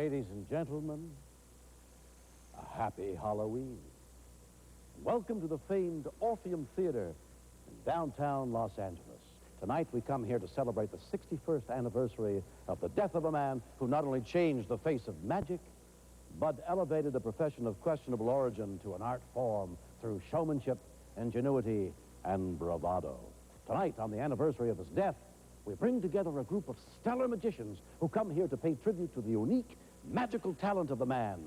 Ladies and gentlemen, a happy Halloween. Welcome to the famed Orpheum Theater in downtown Los Angeles. Tonight we come here to celebrate the 61st anniversary of the death of a man who not only changed the face of magic, but elevated the profession of questionable origin to an art form through showmanship, ingenuity, and bravado. Tonight, on the anniversary of his death, we bring together a group of stellar magicians who come here to pay tribute to the unique, magical talent of the man.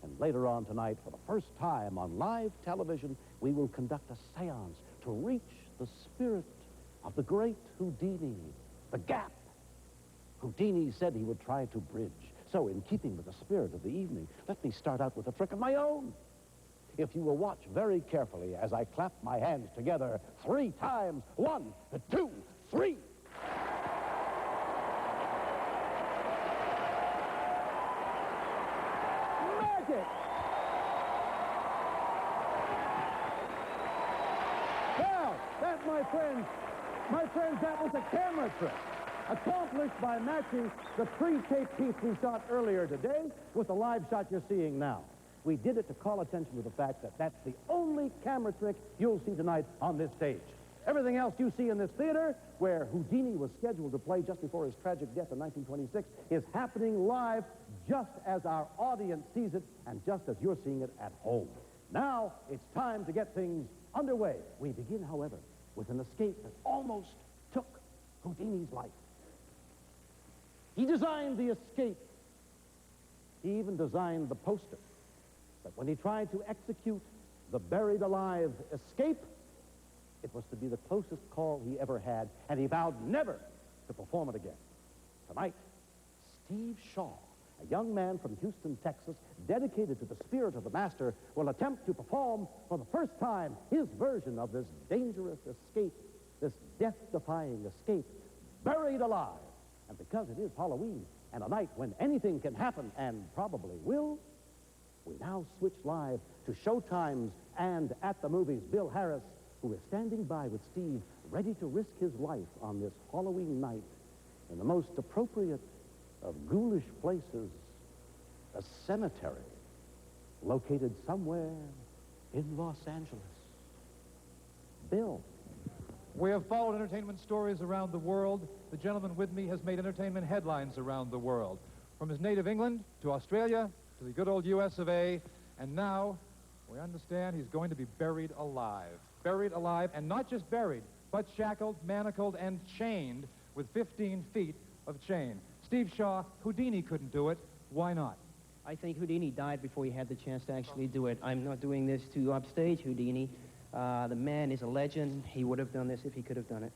And later on tonight, for the first time on live television, we will conduct a seance to reach the spirit of the great Houdini, the gap Houdini said he would try to bridge. So, in keeping with the spirit of the evening, let me start out with a trick of my own. If you will watch very carefully as I clap my hands together 3 times, 1, 2, 3. Magic! Well, that, my friends, that was a camera trick, accomplished by matching the pre-tape piece we shot earlier today with the live shot you're seeing now. We did it to call attention to the fact that that's the only camera trick you'll see tonight on this stage. Everything else you see in this theater, where Houdini was scheduled to play just before his tragic death in 1926, is happening live just as our audience sees it and just as you're seeing it at home. Now, it's time to get things underway. We begin, however, with an escape that almost took Houdini's life. He designed the escape. He even designed the poster. But when he tried to execute the buried alive escape, it was to be the closest call he ever had, and he vowed never to perform it again. Tonight, Steve Shaw, a young man from Houston, Texas, dedicated to the spirit of the master, will attempt to perform for the first time his version of this dangerous escape, this death-defying escape, buried alive. And because it is Halloween and a night when anything can happen, and probably will, we now switch live to Showtime's And at the Movies' Bill Harris, who is standing by with Steve, ready to risk his life on this Halloween night in the most appropriate of ghoulish places, a cemetery located somewhere in Los Angeles. Bill. We have followed entertainment stories around the world. The gentleman with me has made entertainment headlines around the world, from his native England to Australia to the good old US of A, and now we understand he's going to be buried alive. Buried alive, and not just buried, but shackled, manacled, and chained with 15 feet of chain. Steve Shaw, Houdini couldn't do it. Why not? I think Houdini died before he had the chance to actually do it. I'm not doing this to upstage Houdini. The man is a legend. He would have done this if he could have done it.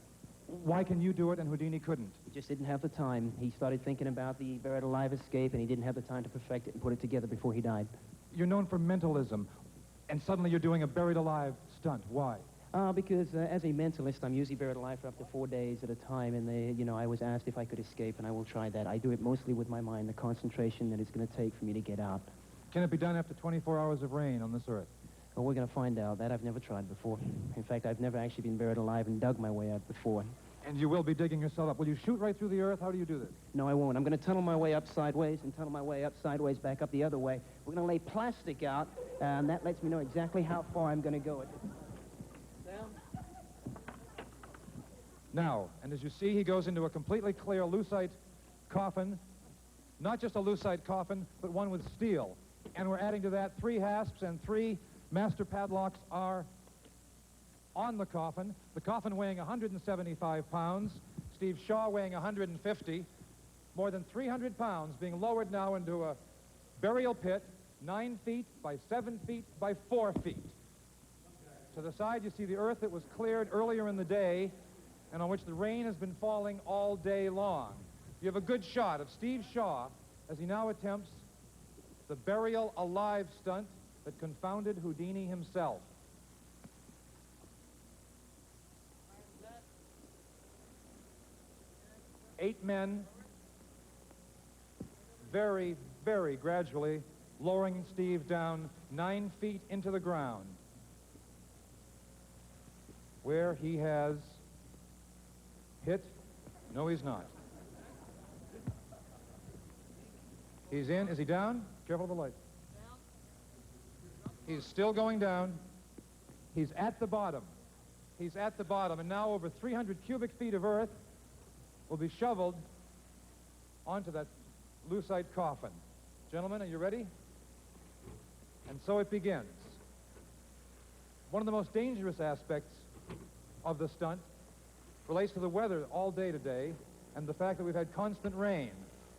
Why can you do it and Houdini couldn't? He just didn't have the time. He started thinking about the buried alive escape, and he didn't have the time to perfect it and put it together before he died. You're known for mentalism, and suddenly you're doing a buried alive stunt. Why? Because as a mentalist, I'm usually buried alive for up to 4 days at a time, and I was asked if I could escape, and I will try that. I do it mostly with my mind, the concentration that it's going to take for me to get out. Can it be done after 24 hours of rain on this earth? Well, we're going to find out. That I've never tried before. In fact, I've never actually been buried alive and dug my way out before. And you will be digging yourself up. Will you shoot right through the earth? How do you do this? No, I won't. I'm going to tunnel my way up sideways and tunnel my way up sideways back up the other way. We're going to lay plastic out, and that lets me know exactly how far I'm going to go. Down. Now, and as you see, he goes into a completely clear lucite coffin. Not just a lucite coffin, but one with steel. And we're adding to that 3 hasps, and 3 master padlocks are on the coffin weighing 175 pounds, Steve Shaw weighing 150, more than 300 pounds being lowered now into a burial pit, 9 feet by 7 feet by 4 feet. To the side, you see the earth that was cleared earlier in the day and on which the rain has been falling all day long. You have a good shot of Steve Shaw as he now attempts the burial alive stunt that confounded Houdini himself. Eight men, very, very gradually, lowering Steve down 9 feet into the ground, where he has hit. No, he's not. He's in. Is he down? Careful of the light. He's still going down. He's at the bottom. He's at the bottom. And now over 300 cubic feet of earth will be shoveled onto that lucite coffin. Gentlemen, are you ready? And so it begins. One of the most dangerous aspects of the stunt relates to the weather all day today and the fact that we've had constant rain.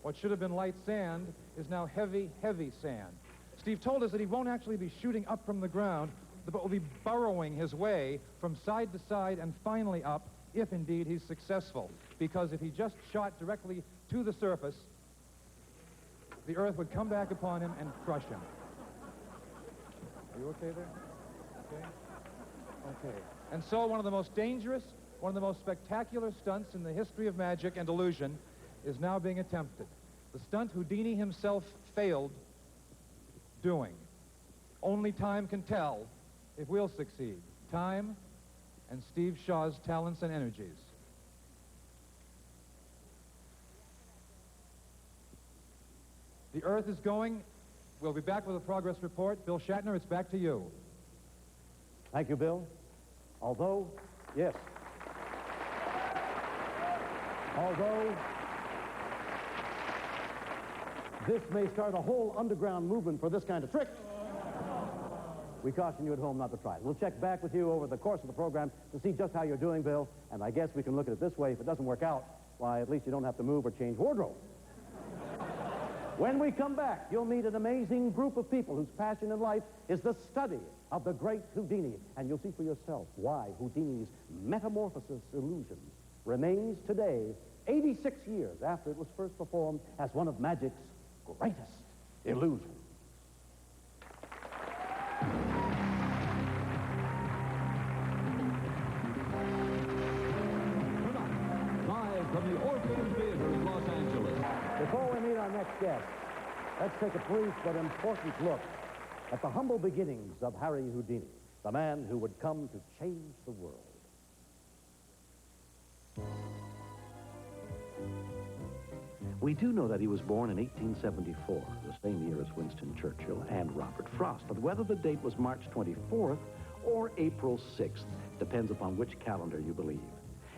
What should have been light sand is now heavy, heavy sand. Steve told us that he won't actually be shooting up from the ground, but will be burrowing his way from side to side and finally up, if indeed he's successful. Because if he just shot directly to the surface, the earth would come back upon him and crush him. Are you okay there? Okay? Okay. And so one of the most dangerous, one of the most spectacular stunts in the history of magic and illusion is now being attempted. The stunt Houdini himself failed doing. Only time can tell if we'll succeed. Time and Steve Shaw's talents and energies. The earth is going. We'll be back with a progress report. Bill Shatner, it's back to you. Thank you, Bill. Although this may start a whole underground movement for this kind of trick, we caution you at home not to try it. We'll check back with you over the course of the program to see just how you're doing, Bill. And I guess we can look at it this way. If it doesn't work out, why, at least you don't have to move or change wardrobe. When we come back, you'll meet an amazing group of people whose passion in life is the study of the great Houdini. And you'll see for yourself why Houdini's metamorphosis illusion remains today, 86 years after it was first performed, as one of magic's greatest illusions. Live from the Orpheum Theater in Los Angeles. Before we meet our next guest, let's take a brief but important look at the humble beginnings of Harry Houdini, the man who would come to change the world. We do know that he was born in 1874, the same year as Winston Churchill and Robert Frost. But whether the date was March 24th or April 6th depends upon which calendar you believe.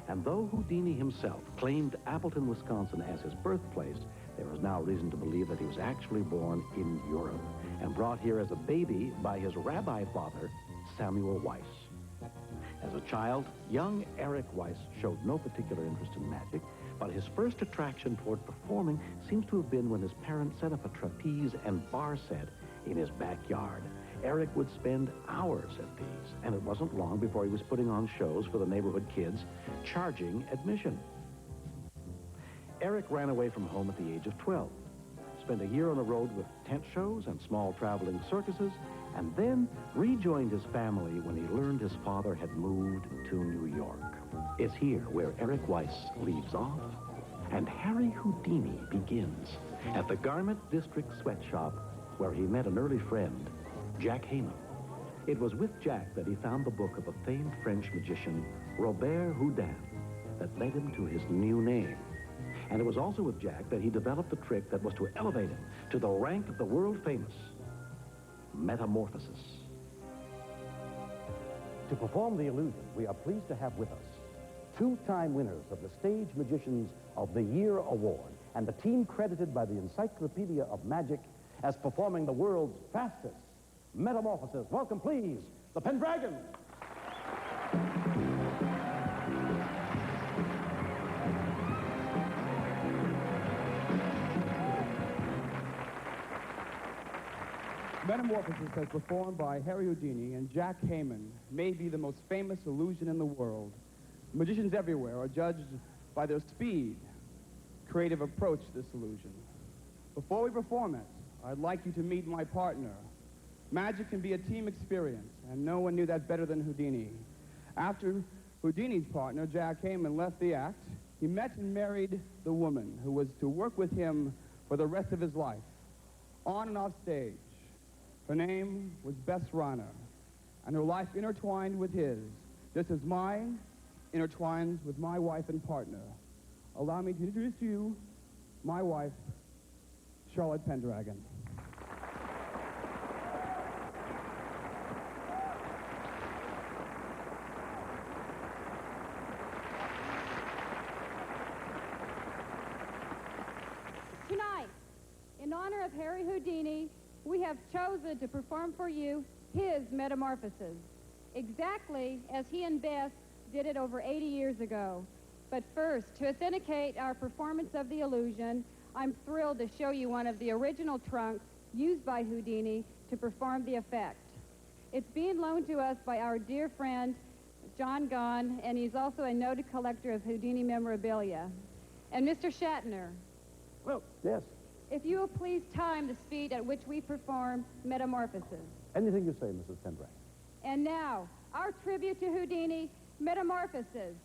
And though Houdini himself claimed Appleton, Wisconsin as his birthplace, there is now reason to believe that he was actually born in Europe and brought here as a baby by his rabbi father, Samuel Weiss. As a child, young Eric Weiss showed no particular interest in magic, but his first attraction toward performing seems to have been when his parents set up a trapeze and bar set in his backyard. Eric would spend hours at these, and it wasn't long before he was putting on shows for the neighborhood kids, charging admission. Eric ran away from home at the age of 12, spent a year on the road with tent shows and small traveling circuses, and then rejoined his family when he learned his father had moved to New York. It's here where Eric Weiss leaves off and Harry Houdini begins at the Garment District Sweatshop where he met an early friend, Jack Heyman. It was with Jack that he found the book of the famed French magician, Robert Houdin, that led him to his new name. And it was also with Jack that he developed the trick that was to elevate him to the rank of the world-famous metamorphosis. To perform the illusion, we are pleased to have with us two-time winners of the Stage Magicians of the Year Award and the team credited by the Encyclopedia of Magic as performing the world's fastest metamorphosis. Welcome, please, the Pendragons. Metamorphosis, as performed by Harry Houdini and Jack Heyman, may be the most famous illusion in the world. Magicians everywhere are judged by their speed, creative approach to this illusion. Before we perform it, I'd like you to meet my partner. Magic can be a team experience, and no one knew that better than Houdini. After Houdini's partner, Jack Heyman, left the act, he met and married the woman who was to work with him for the rest of his life, on and off stage. Her name was Bess Rana, and her life intertwined with his, just as mine intertwines with my wife and partner. Allow me to introduce to you my wife, Charlotte Pendragon. Tonight, in honor of Harry Houdini, we have chosen to perform for you his metamorphosis, exactly as he and Bess did it over 80 years ago. But first, to authenticate our performance of the illusion, I'm thrilled to show you one of the original trunks used by Houdini to perform the effect. It's being loaned to us by our dear friend, John Gunn, and he's also a noted collector of Houdini memorabilia. And Mr. Shatner, Well, yes. if you will please time the speed at which we perform metamorphosis. Anything you say, Mrs. Pendragon. And now, our tribute to Houdini, Metamorphosis.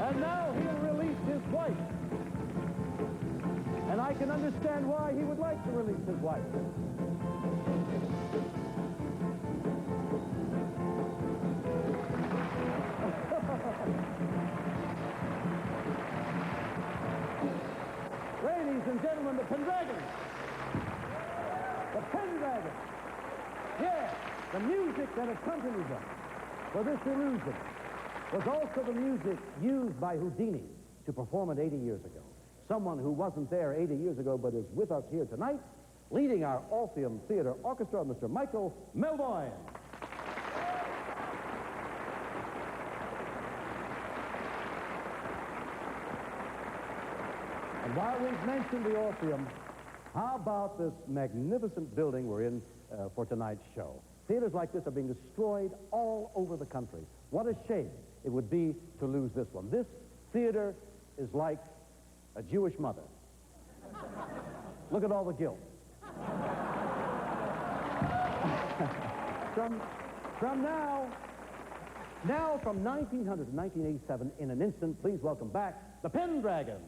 And now he'll release his wife. And I can understand why he would like to release his wife. Ladies and gentlemen, the Pendragons. The Pendragons. Yeah, the music that accompanied them for this illusion was also the music used by Houdini to perform it 80 years ago. Someone who wasn't there 80 years ago but is with us here tonight, leading our Orpheum Theater Orchestra, Mr. Michael Melvoin. And while we've mentioned the Orpheum, how about this magnificent building we're in for tonight's show? Theaters like this are being destroyed all over the country. What a shame it would be to lose this one. This theater is like a Jewish mother. Look at all the guilt. From now from 1900 to 1987, in an instant, please welcome back the Pendragons.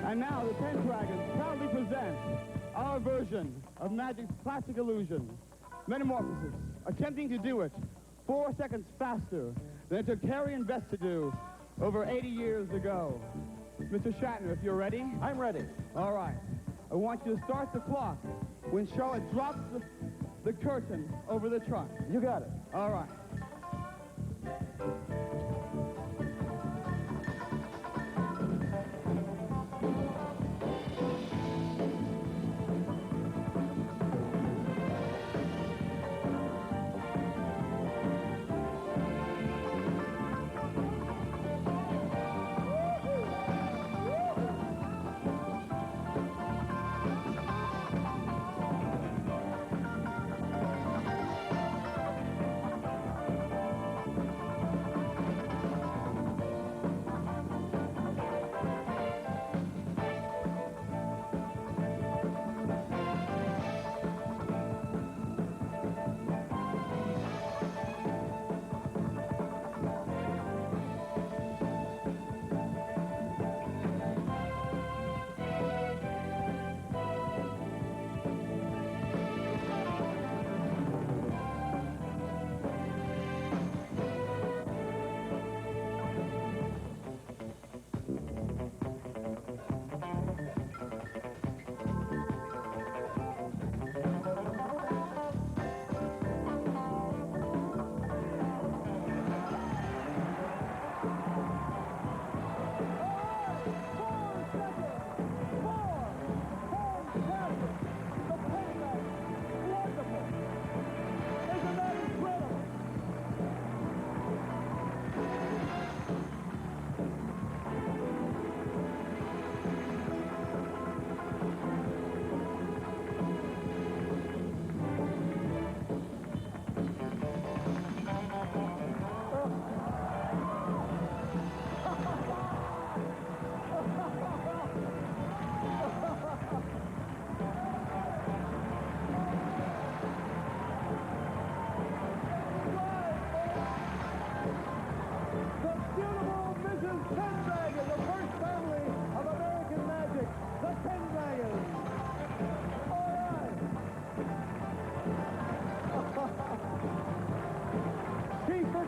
And now the Pendragons proudly present our version of magic's classic illusion, Metamorphosis, attempting to do it 4 seconds faster than it took Harry and Bess to do over 80 years ago. Mr. Shatner, if you're ready. I'm ready. All right. I want you to start the clock when Charlotte drops the curtain over the trunk. You got it. All right.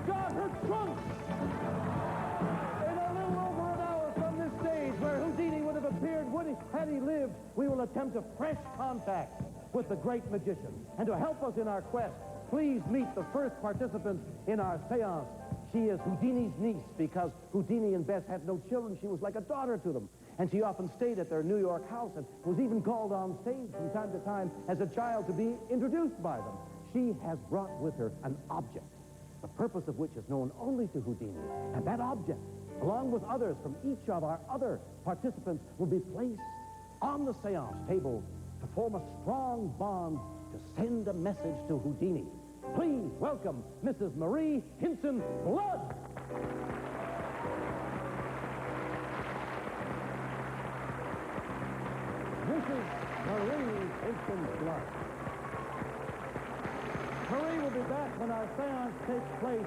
got her trunks! In a little over an hour from this stage where Houdini would have appeared had he lived, we will attempt a fresh contact with the great magician. And to help us in our quest, please meet the first participant in our seance. She is Houdini's niece because Houdini and Bess had no children. She was like a daughter to them. And she often stayed at their New York house and was even called on stage from time to time as a child to be introduced by them. She has brought with her an object, the purpose of which is known only to Houdini. And that object, along with others from each of our other participants, will be placed on the seance table to form a strong bond to send a message to Houdini. Please welcome Mrs. Marie Hinson Blood. Mrs. Marie Hinson Blood. Marie will be back when our seance takes place,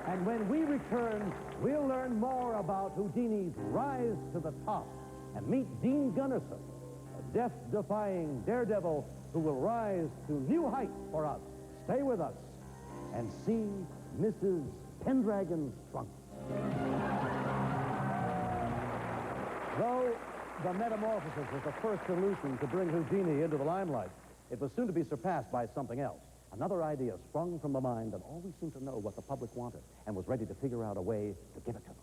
and when we return, we'll learn more about Houdini's rise to the top and meet Dean Gunnarson, a death-defying daredevil who will rise to new heights for us. Stay with us and see Mrs. Pendragon's trunk. Though the metamorphosis was the first solution to bring Houdini into the limelight, it was soon to be surpassed by something else. Another idea sprung from the mind that always seemed to know what the public wanted and was ready to figure out a way to give it to them.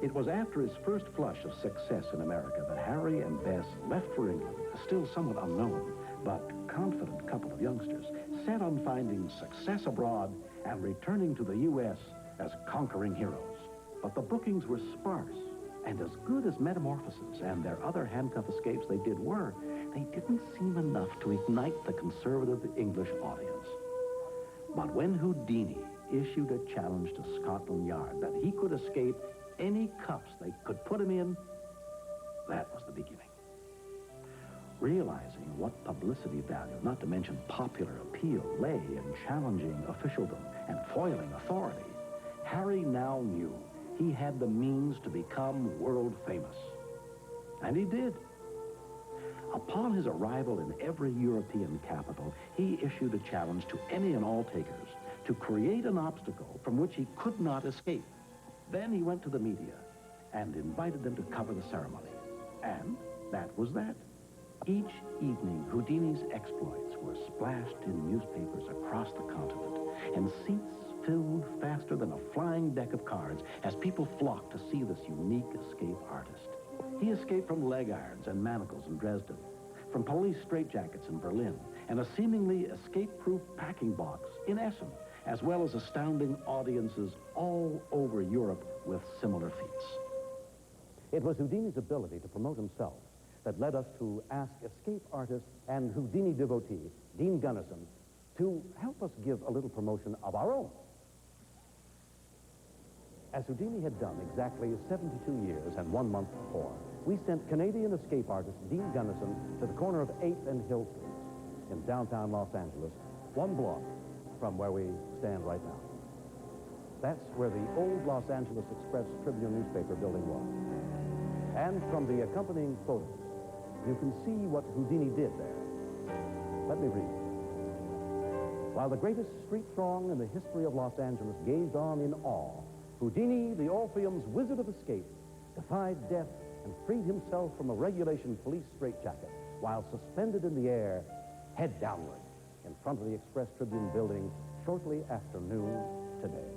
It was after his first flush of success in America that Harry and Bess left for England, a still somewhat unknown but confident couple of youngsters, set on finding success abroad and returning to the U.S. as conquering heroes. But the bookings were sparse, and as good as Metamorphosis and their other handcuff escapes they were, they didn't seem enough to ignite the conservative English audience. But when Houdini issued a challenge to Scotland Yard that he could escape any cuffs they could put him in, that was the beginning. Realizing what publicity value, not to mention popular appeal, lay in challenging officialdom and foiling authority, Harry now knew he had the means to become world famous. And he did. Upon his arrival in every European capital, he issued a challenge to any and all takers to create an obstacle from which he could not escape. Then he went to the media and invited them to cover the ceremony. And that was that. Each evening, Houdini's exploits were splashed in newspapers across the continent, and seats filled faster than a flying deck of cards as people flocked to see this unique escape artist. He escaped from leg irons and manacles in Dresden, from police straitjackets in Berlin, and a seemingly escape-proof packing box in Essen, as well as astounding audiences all over Europe with similar feats. It was Houdini's ability to promote himself that led us to ask escape artist and Houdini devotee, Dean Gunnarson, to help us give a little promotion of our own. As Houdini had done exactly 72 years and 1 month before, we sent Canadian escape artist Dean Gunnarson to the corner of 8th and Hill Streets in downtown Los Angeles, 1 block from where we stand right now. That's where the old Los Angeles Express-Tribune newspaper building was. And from the accompanying photos, you can see what Houdini did there. Let me read. While the greatest street throng in the history of Los Angeles gazed on in awe, Houdini, the Orpheum's wizard of escape, defied death and freed himself from a regulation police straitjacket while suspended in the air, head downward, in front of the Express-Tribune building shortly after noon today.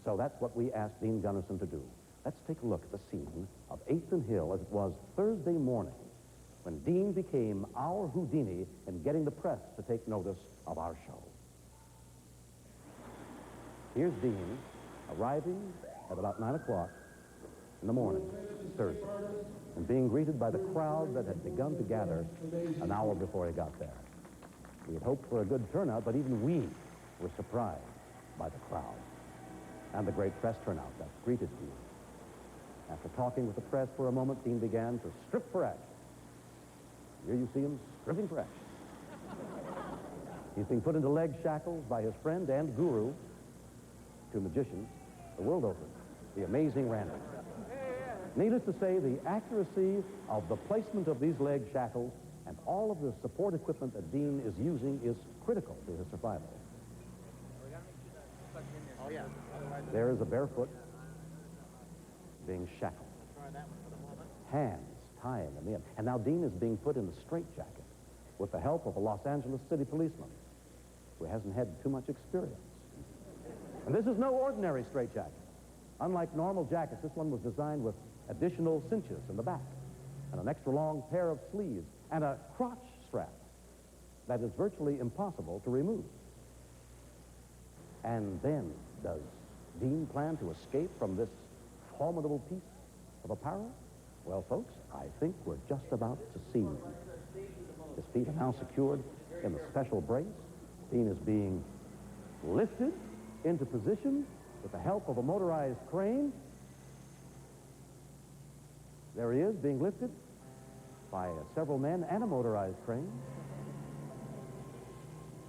So that's what we asked Dean Gunnarson to do. Let's take a look at the scene of 8th and Hill as it was Thursday morning, when Dean became our Houdini in getting the press to take notice of our show. Here's Dean arriving at about 9 o'clock in the morning, Thursday, and being greeted by the crowd that had begun to gather an hour before he got there. We had hoped for a good turnout, but even we were surprised by the crowd and the great press turnout that greeted Dean. After talking with the press for a moment, Dean began to strip for action. Here you see him stripping for action. He's being put into leg shackles by his friend and guru, two magicians, the world over, the Amazing Randi. Needless to say, the accuracy of the placement of these leg shackles And all of the support equipment that Dean is using is critical to his survival. There is a barefoot being shackled. Hands tying him in. And now Dean is being put in a straitjacket with the help of a Los Angeles city policeman who hasn't had too much experience. And this is no ordinary straitjacket. Unlike normal jackets, this one was designed with additional cinches in the back and an extra long pair of sleeves and a crotch strap that is virtually impossible to remove. And then, does Dean plan to escape from this formidable piece of apparel? Well, folks, I think we're just about to see. His feet are now secured in the special brace. Dean is being lifted into position with the help of a motorized crane. There he is, being lifted by several men and a motorized crane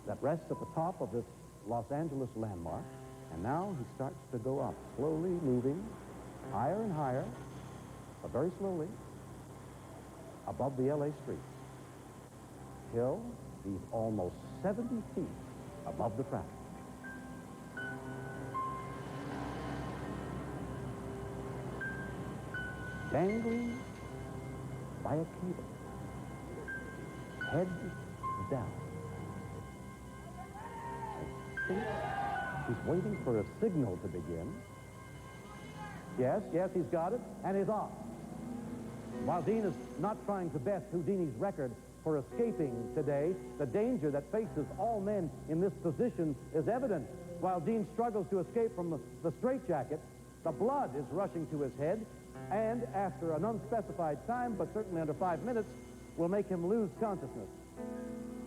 that rests at the top of this Los Angeles landmark. And now he starts to go up, slowly moving higher and higher, but very slowly, above the LA streets, till he's almost 70 feet above the traffic. Dangling by a cable, head down. I think he's waiting for a signal to begin. Yes, he's got it, and he's off. While Dean is not trying to best Houdini's record for escaping today, the danger that faces all men in this position is evident. While Dean struggles to escape from the straitjacket, the blood is rushing to his head, and after an unspecified time, but certainly under 5 minutes, will make him lose consciousness.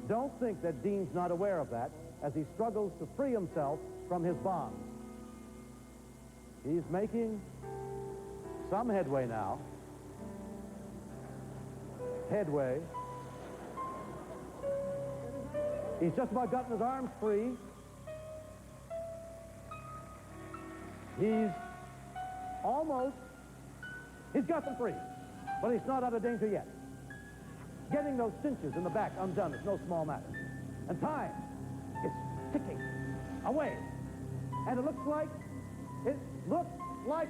Don't think that Dean's not aware of that as he struggles to free himself from his bonds. He's making some headway now. Headway. He's just about gotten his arms free. He's got them free, but he's not out of danger yet. Getting those cinches in the back undone is no small matter. And time is ticking away. And it looks like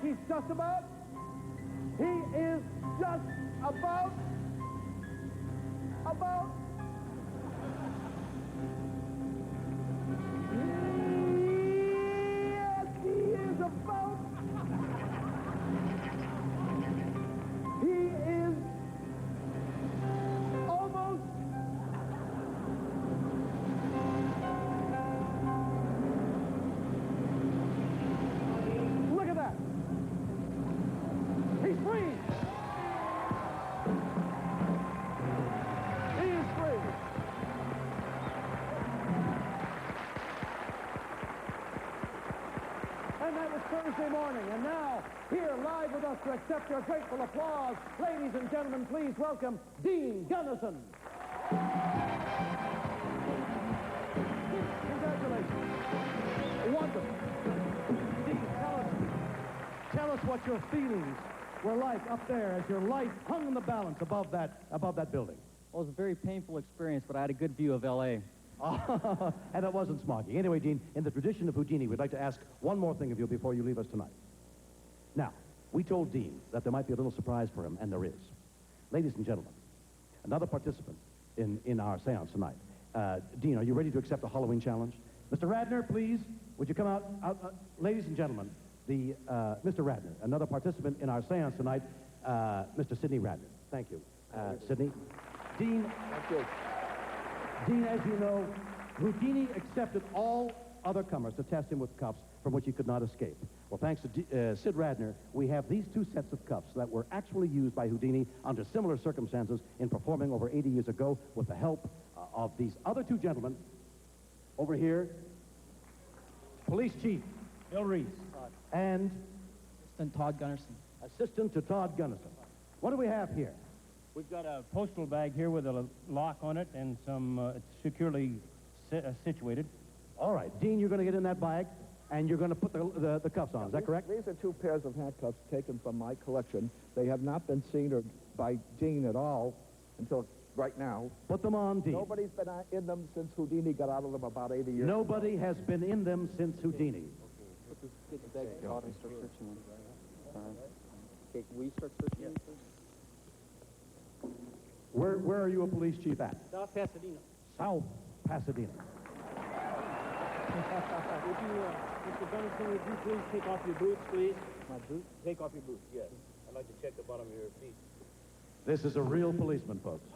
he's just about, he is just about, yes, he is about, he is almost, look at that. He's free. He is free. And that was Thursday morning. And now, here live with us to accept your grateful applause, ladies and gentlemen, please welcome Dean Gunnarson. Congratulations. Wonderful. Dean, tell us what your feelings were like up there as your life hung in the balance above that building. Well, it was a very painful experience, but I had a good view of L.A. And it wasn't smoggy. Anyway, Dean, in the tradition of Houdini, we'd like to ask one more thing of you before you leave us tonight. Now, we told Dean that there might be a little surprise for him, and there is. Ladies and gentlemen, another participant in our seance tonight. Dean, are you ready to accept the Halloween challenge? Mr. Radner, please, would you come out? Ladies and gentlemen, Mr. Radner, another participant in our seance tonight, Mr. Sidney Radner. Thank you. Sidney. Dean. Thank you. Dean, as you know, Houdini accepted all other comers to test him with cuffs from which he could not escape. Well, thanks to Sid Radner, we have these two sets of cuffs that were actually used by Houdini under similar circumstances in performing over 80 years ago with the help of these other two gentlemen. Over here, Police Chief Bill Reese and Assistant Todd Gunnarson. Assistant to Todd Gunnarson. What do we have here? We've got a postal bag here with a lock on it and some it's securely situated. All right, Dean, you're going to get in that bag and you're going to put the cuffs on. Is that correct? These are two pairs of handcuffs taken from my collection. They have not been seen by Dean at all until right now. Put them on, Dean. Nobody's been in them since Houdini got out of them about 80 years. Nobody has been in them since Houdini. Get the bag out and start searching them. Okay, we start searching them first? Where are you a police chief at? South Pasadena. South Pasadena. Would you, Mr. Gunnarson, would you please take off your boots, please? My boots? Take off your boots, yes. I'd like to check the bottom of your feet. This is a real policeman, folks.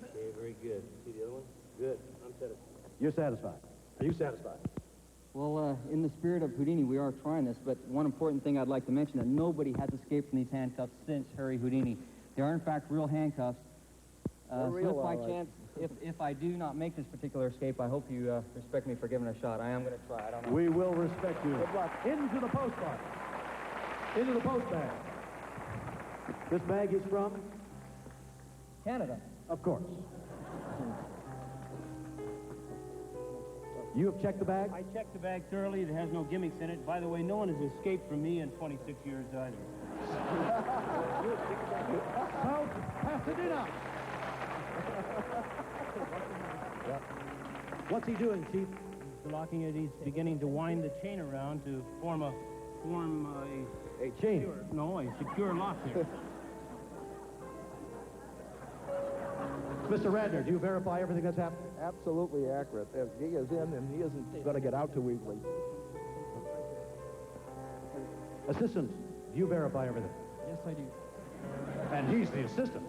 Okay, very good. See the other one? Good. I'm satisfied. You're satisfied. Are you satisfied? Well, in the spirit of Houdini, we are trying this, but one important thing I'd like to mention, that nobody has escaped from these handcuffs since Harry Houdini. They are, in fact, real handcuffs. So if by chance, if I do not make this particular escape, I hope you respect me for giving it a shot. I am going to try. I don't know. We will respect you. Good luck. Into the post box. Into the post bag. This bag is from? Canada. Of course. You have checked the bag? I checked the bag thoroughly. It has no gimmicks in it. By the way, no one has escaped from me in 26 years either. South Pasadena. What's he doing, Chief? He's locking it. He's beginning to wind the chain around to form a chain. A secure lock here. Mr. Radner, do you verify everything that's happened? Absolutely accurate. He is in, and he isn't going to get out too easily. Assistant, do you verify everything? Yes, I do. And he's the assistant.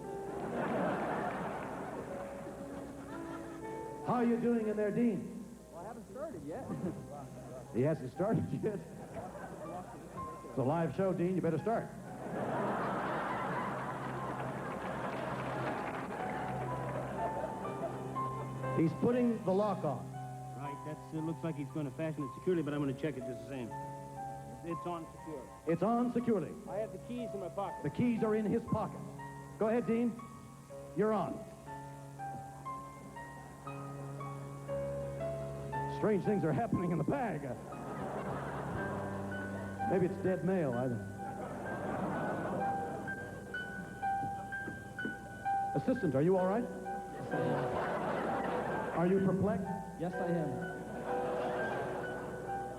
How are you doing in there, Dean? Well, I haven't started yet. He hasn't started yet. It's a live show, Dean. You better start. He's putting the lock on. Right, it looks like he's going to fasten it securely, but I'm going to check it just the same. It's on secure. It's on securely. I have the keys in my pocket. The keys are in his pocket. Go ahead, Dean. You're on. Strange things are happening in the bag. Maybe it's dead mail. I don't know. Assistant, are you all right? Yes, I am. Are you perplexed? Yes, I am.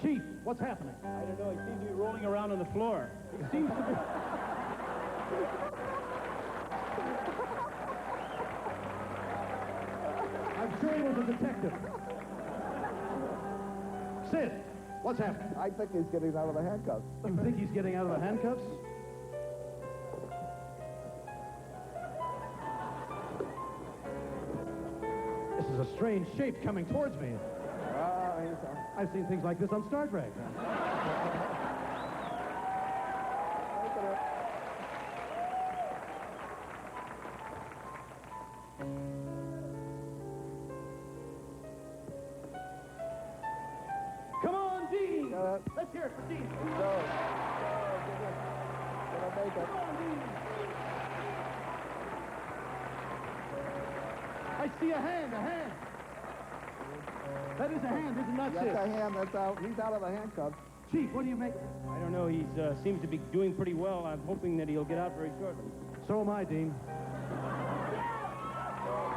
Chief, what's happening? I don't know. He seems to be rolling around on the floor. He seems to be... I'm sure he was a detective. Sid, what's happening? I think he's getting out of the handcuffs. You think he's getting out of the handcuffs? This is a strange shape coming towards me. I've seen things like this on Star Trek. Come on, Dean! Let's hear it for Dean. Gonna make it. Come on, Dean! I see a hand, a hand. That is a hand, isn't that That's it? a hand that's out. He's out of the handcuffs. Chief, what do you make? I don't know. He seems to be doing pretty well. I'm hoping that he'll get out very shortly. So am I, Dean.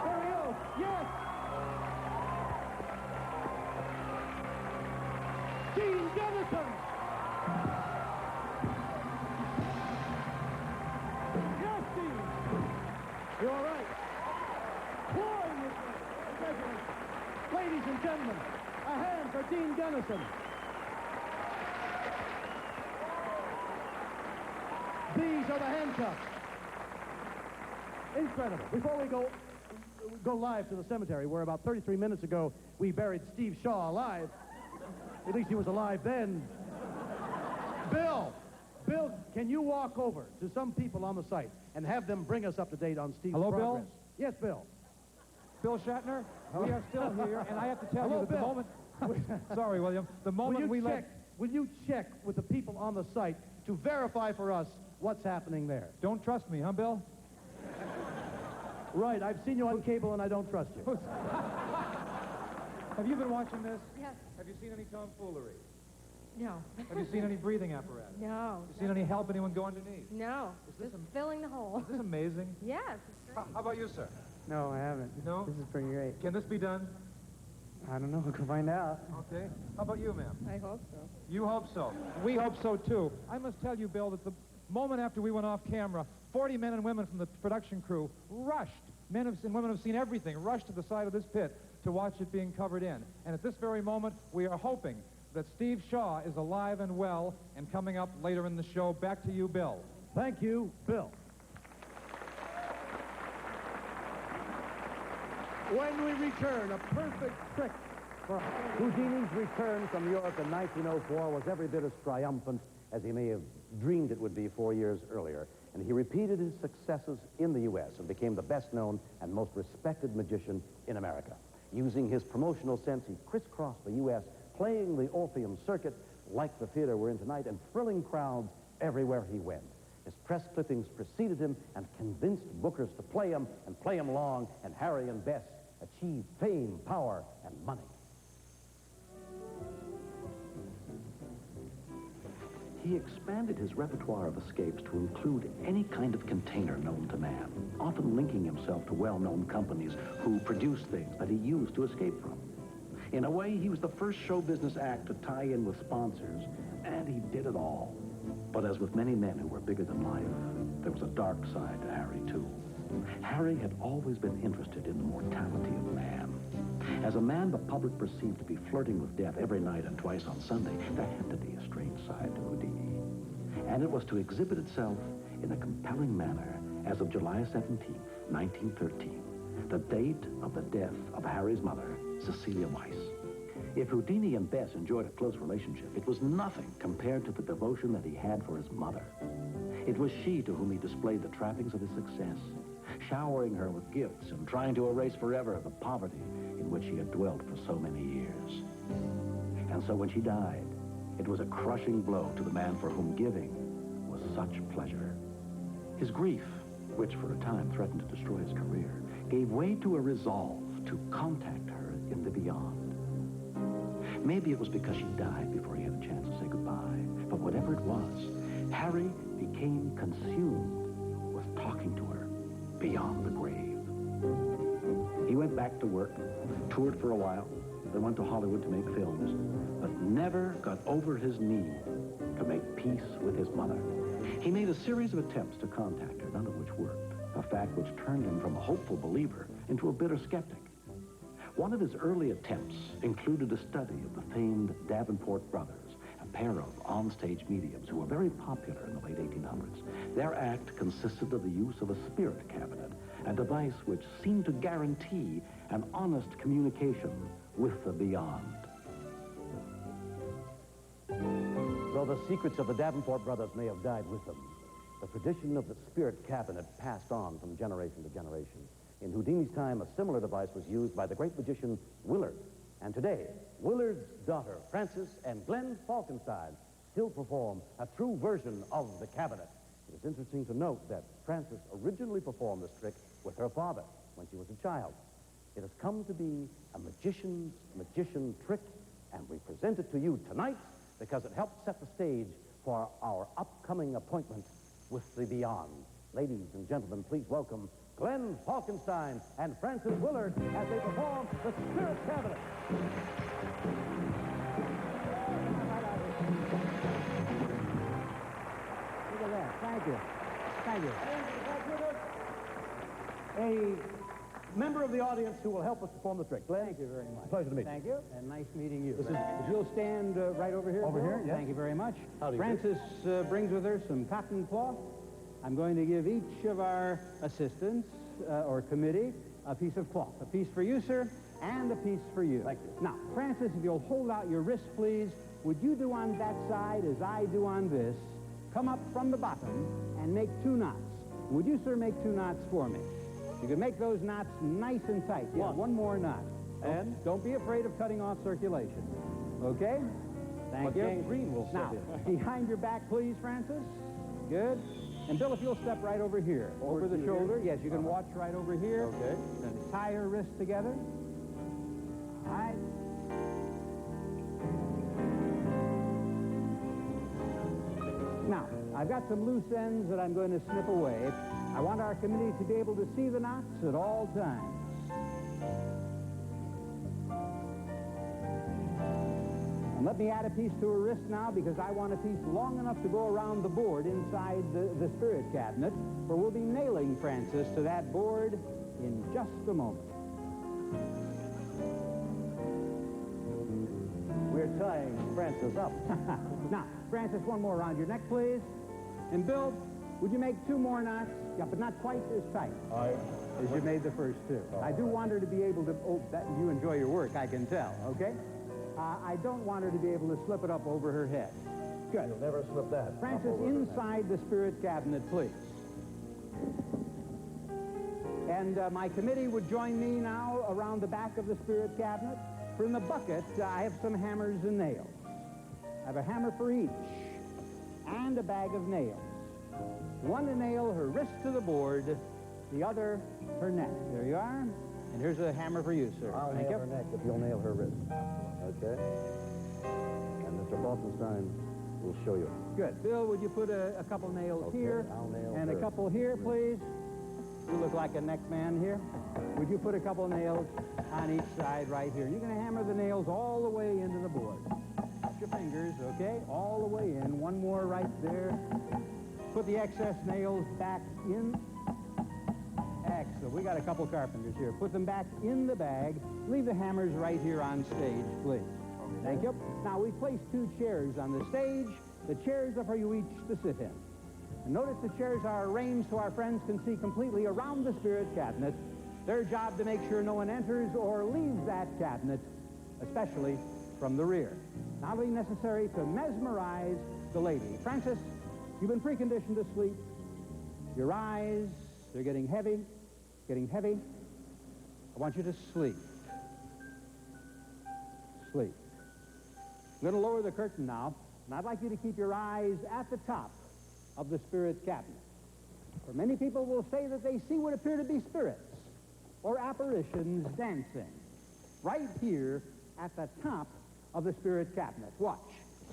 There he goes. Yes! Dean Gunnarson! Yes, Dean! You're all right. Cloying with me. Congratulations. Ladies and gentlemen, a hand for Dean Gunnarson. These are the handcuffs. Incredible. Before we go live to the cemetery, where about 33 minutes ago we buried Steve Shaw alive. At least he was alive then. Bill, can you walk over to some people on the site and have them bring us up to date on Steve's Hello, progress? Bill? Yes, Bill. Bill Shatner, we are still here, and I have to tell Hello, you that the Bill. moment... Sorry, William. The moment Will you check with the people on the site to verify for us what's happening there? Don't trust me, huh, Bill? Right, I've seen you on cable and I don't trust you. Have you been watching this? Yes. Have you seen any tomfoolery? No. Have you seen any breathing apparatus? No. You seen any help anyone go underneath? No. Just filling the hole. Is this amazing? Yes, it's great. How about you, sir? No, I haven't. No? This is pretty great. Can this be done? I don't know. We'll go find out. Okay. How about you, ma'am? I hope so. You hope so. We hope so, too. I must tell you, Bill, that the moment after we went off camera, 40 men and women from the production crew rushed. Men and women have seen everything, rushed to the side of this pit to watch it being covered in. And at this very moment, we are hoping that Steve Shaw is alive and well and coming up later in the show. Back to you, Bill. Thank you, Bill. When we return, a perfect trick for Houdini's return from Europe in 1904 was every bit as triumphant as he may have dreamed it would be 4 years earlier. And he repeated his successes in the U.S. and became the best-known and most respected magician in America. Using his promotional sense, he crisscrossed the U.S., playing the Orpheum circuit like the theater we're in tonight and thrilling crowds everywhere he went. His press clippings preceded him and convinced bookers to play him and play him long, and Harry and Bess achieved fame, power, and money. He expanded his repertoire of escapes to include any kind of container known to man, often linking himself to well-known companies who produced things that he used to escape from. In a way, he was the first show business act to tie in with sponsors, and he did it all. But as with many men who were bigger than life, there was a dark side to Harry, too. Harry had always been interested in the mortality of man. As a man the public perceived to be flirting with death every night and twice on Sunday, there had to be a strange side to Houdini. And it was to exhibit itself in a compelling manner as of July 17, 1913, the date of the death of Harry's mother, Cecilia Weiss. If Houdini and Bess enjoyed a close relationship, it was nothing compared to the devotion that he had for his mother. It was she to whom he displayed the trappings of his success, showering her with gifts and trying to erase forever the poverty in which she had dwelt for so many years. And so when she died, it was a crushing blow to the man for whom giving was such pleasure. His grief, which for a time threatened to destroy his career, gave way to a resolve to contact her in the beyond. Maybe it was because she died before he had a chance to say goodbye, but whatever it was, Harry became consumed with talking to her beyond the grave. He went back to work, toured for a while, then went to Hollywood to make films, but never got over his need to make peace with his mother. He made a series of attempts to contact her, none of which worked, a fact which turned him from a hopeful believer into a bitter skeptic. One of his early attempts included a study of the famed Davenport brothers, a pair of onstage mediums who were very popular in the late 1800s. Their act consisted of the use of a spirit cabinet, a device which seemed to guarantee an honest communication with the beyond. Though the secrets of the Davenport brothers may have died with them, the tradition of the spirit cabinet passed on from generation to generation. In Houdini's time, a similar device was used by the great magician Willard. And today, Willard's daughter, Frances, and Glenn Falkenstein still perform a true version of the cabinet. It is interesting to note that Frances originally performed this trick with her father when she was a child. It has come to be a magician's magician trick, and we present it to you tonight because it helps set the stage for our upcoming appointment with the beyond. Ladies and gentlemen, please welcome Glenn Falkenstein and Frances Willard as they perform the Spirit Cabinet. Look at that. Thank you. Thank you. A member of the audience who will help us perform the trick. Glenn? Thank you very much. Pleasure to meet you. Thank you, and nice meeting you. This is- If you'll stand right over here. Over Bill. here, yes. Thank you very much. How do you do? Frances brings with her some cotton cloth. I'm going to give each of our assistants or committee a piece of cloth. A piece for you, sir, and a piece for you. Thank you. Now, Frances, if you'll hold out your wrist, please, would you do on that side as I do on this? Come up from the bottom and make 2 knots. Would you, sir, make 2 knots for me? You can make those knots nice and tight. Yeah, one more knot. And? Don't be afraid of cutting off circulation. Okay? Thank But you. gangrene will set Now, in. behind your back, please, Frances. Good. And Bill, if you'll step right over here. Over the to shoulder. here? Yes, you can watch right over here. Okay. Then tie your wrists together. All right. Now, I've got some loose ends that I'm going to snip away. I want our committee to be able to see the knots at all times. And let me add a piece to her wrist now, because I want a piece long enough to go around the board inside the spirit cabinet, for we'll be nailing Francis to that board in just a moment. We're tying Francis up. Now, Francis, one more around your neck, please. And Bill, would you make 2 more knots? Yeah, but not quite as tight as you made the first 2. I do want her to be able to... Oh, you enjoy your work, I can tell, okay? I don't want her to be able to slip it up over her head. Good. You'll never slip that. Francis, inside the spirit cabinet, please. And my committee would join me now around the back of the spirit cabinet. For in the bucket, I have some hammers and nails. I have a hammer for each, and a bag of nails. One to nail her wrist to the board, the other her neck. There you are. And here's a hammer for you, sir. I'll nail her neck if you'll nail her wrist. Okay? And Mr. Baltenstein will show you. Good. Bill, would you put a couple nails here? I'll nail and her. A couple here, please. You look like a neck man here. Would you put a couple nails on each side right here? You're going to hammer the nails all the way into the board. Put your fingers, okay? All the way in. One more right there. Put the excess nails back in. Excellent. We got a couple carpenters here. Put them back in the bag. Leave the hammers right here on stage, please. Okay. Thank you. Now, we've placed 2 chairs on the stage. The chairs are for you each to sit in. And notice the chairs are arranged so our friends can see completely around the spirit cabinet. Their job to make sure no one enters or leaves that cabinet, especially from the rear. Not only necessary to mesmerize the lady. Francis, you've been preconditioned to sleep. Your eyes, they're getting heavy, getting heavy. I want you to sleep. Sleep. I'm going to lower the curtain now, and I'd like you to keep your eyes at the top of the spirit cabinet. For many people will say that they see what appear to be spirits or apparitions dancing right here at the top of the spirit cabinet. Watch.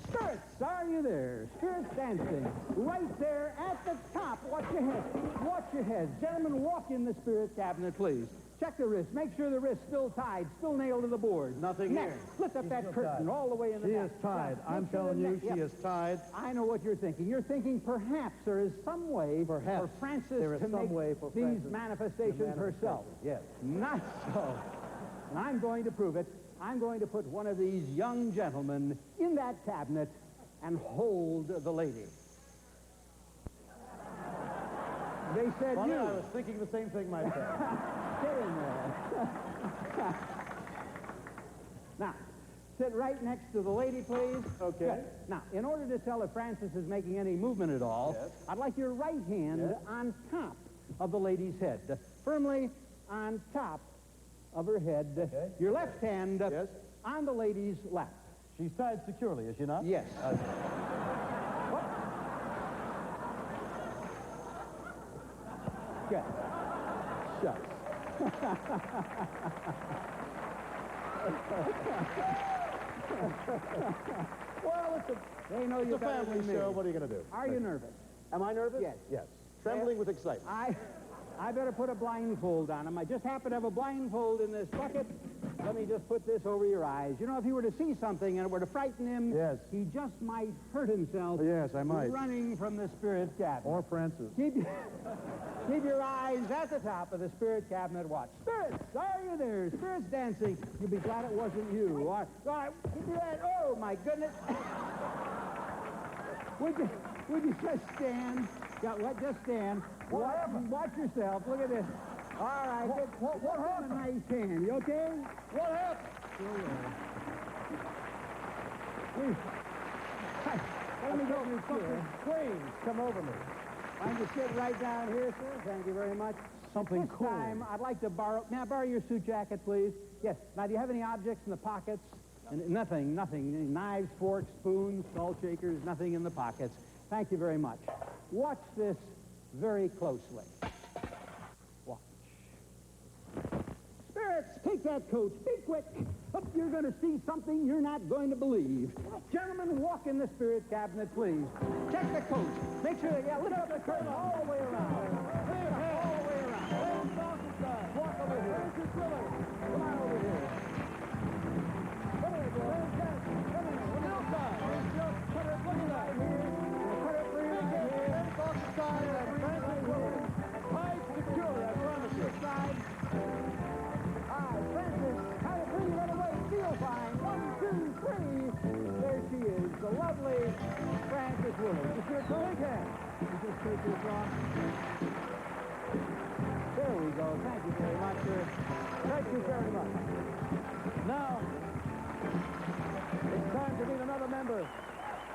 Spirits, are you there? Spirits dancing right there at the top. Watch your head. Watch your head. Gentlemen, walk in the spirit cabinet, please. Check the wrist. Make sure the wrist's still tied, still nailed to the board. Nothing Next, here. lift up that curtain all the way in the back. She is tied. I'm telling you, she is tied. I know what you're thinking. You're thinking perhaps there is some way for Francis to make these manifestations herself. Yes. Not so. And I'm going to prove it. I'm going to put one of these young gentlemen in that cabinet and hold the lady. They said Funny, you. I was thinking the same thing myself. Get in there. Now, sit right next to the lady, please. Okay. Good. Now, in order to tell if Francis is making any movement at all, I'd like your right hand on top of the lady's head. Firmly on top of her head. Okay. Your left hand on the lady's lap. She's tied securely, is she not? Yes. What? Good. Shucks. Well, they know it's a family show. What are you going to do? Are you nervous? Am I nervous? Yes. Yes. Trembling with excitement. I better put a blindfold on him. I just happen to have a blindfold in this bucket. Let me just put this over your eyes. You know, if he were to see something and it were to frighten him, he just might hurt himself. Yes, I might. Running from the spirit cabinet. Or Francis. Keep your eyes at the top of the spirit cabinet. Watch. Spirits, are you there? Spirits dancing. You'll be glad it wasn't you. All right, keep your head. Oh, my goodness. Would you just stand? Just stand. Watch yourself. Look at this. All right. What happened? A nice hand. You okay? What happened? Let me go. Something strange come over me. I'm going to sit right down here, sir. Thank you very much. Something cool. This time, I'd like to borrow... May I borrow your suit jacket, please? Yes. Now, do you have any objects in the pockets? Nothing. Any knives, forks, spoons, salt shakers, nothing in the pockets. Thank you very much. Watch this very closely. Watch. Spirits, take Take that coach. Be quick. Up, you're going to see something you're not going to believe. Gentlemen, walk in the spirit cabinet, please. Check the coach. Make sure they lift up the curtain all the way around. All the way around. Walk over here. Come on over here. Come here, boy. Come here. Come inside. Put it right here. Put it right here. Off the side. Francis Williams. Tied secure, I promise you. Side. Francis, how to bring it away. Feel fine. 1, 2, 3. There she is, the lovely Francis Williams. Just your big hand. You just take this off. There we go. Thank you very much, sir. Thank you very much. Now, it's time to meet another member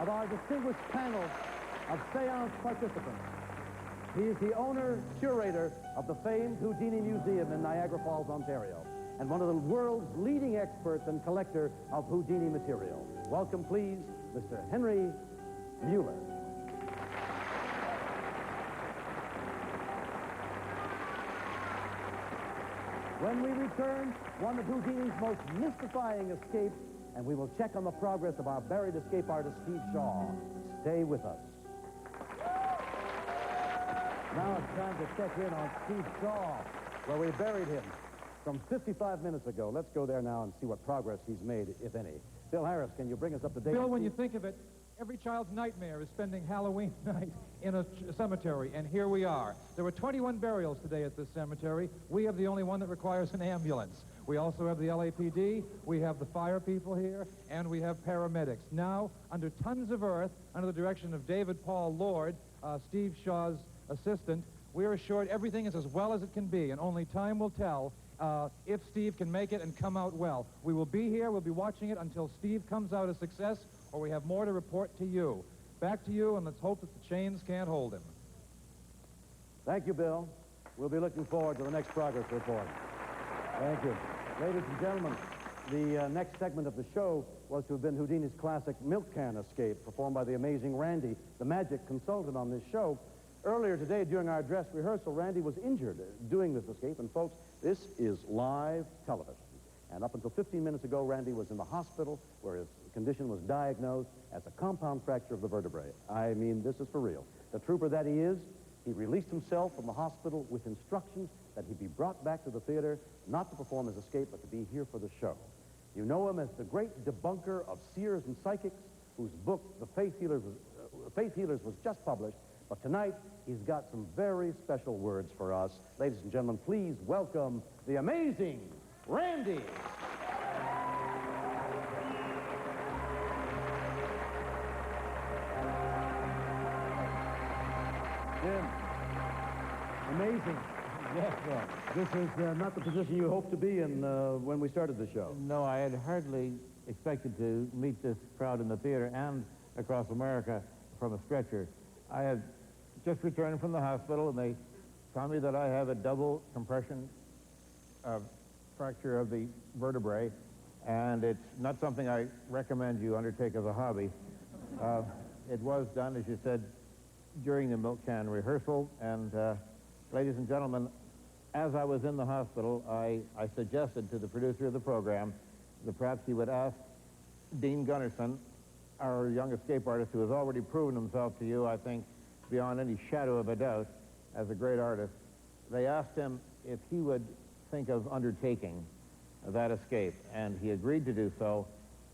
of our distinguished panel of seance participants. He is the owner, curator of the famed Houdini Museum in Niagara Falls, Ontario, and one of the world's leading experts and collector of Houdini material. Welcome, please, Mr. Henry Mueller. When we return, one of Houdini's most mystifying escapes, and we will check on the progress of our buried escape artist, Steve Shaw. Stay with us. Now it's time to check in on Steve Shaw, where we buried him some 55 minutes ago. Let's go there now and see what progress he's made, if any. Bill Harris, can you bring us up to date? Bill, when you think of it, every child's nightmare is spending Halloween night in a cemetery, and here we are. There were 21 burials today at this cemetery. We have the only one that requires an ambulance. We also have the LAPD, we have the fire people here, and we have paramedics. Now, under tons of earth, under the direction of David Paul Lord, Steve Shaw's assistant, we are assured everything is as well as it can be, and only time will tell if Steve can make it and come out well. We will be here, we'll be watching it until Steve comes out a success, or we have more to report to you. Back to you, and let's hope that the chains can't hold him. Thank you, Bill. We'll be looking forward to the next progress report. Thank you. Ladies and gentlemen, the next segment of the show was to have been Houdini's classic milk can escape, performed by the Amazing Randi, the magic consultant on this show. Earlier today, during our dress rehearsal, Randi was injured doing this escape, and folks, this is live television. And up until 15 minutes ago, Randi was in the hospital where his condition was diagnosed as a compound fracture of the vertebrae. I mean, this is for real. The trooper that he is, he released himself from the hospital with instructions that he be brought back to the theater, not to perform his escape, but to be here for the show. You know him as the great debunker of seers and psychics, whose book, The Faith Healers, was just published. But tonight, he's got some very special words for us. Ladies and gentlemen, please welcome the Amazing Randi. Jim, amazing. Yes, well, This is not the position you hoped to be in when we started the show. no, I had hardly expected to meet this crowd in the theater and across America from a stretcher. I had just returned from the hospital, and they told me that I have a double compression fracture of the vertebrae, and it's not something I recommend you undertake as a hobby. It was done, as you said, during the milk can rehearsal, and ladies and gentlemen, as I was in the hospital, I suggested to the producer of the program that perhaps he would ask Dean Gunnarson, our young escape artist who has already proven himself to you, I think, beyond any shadow of a doubt, as a great artist. They asked him if he would think of undertaking that escape, and he agreed to do so.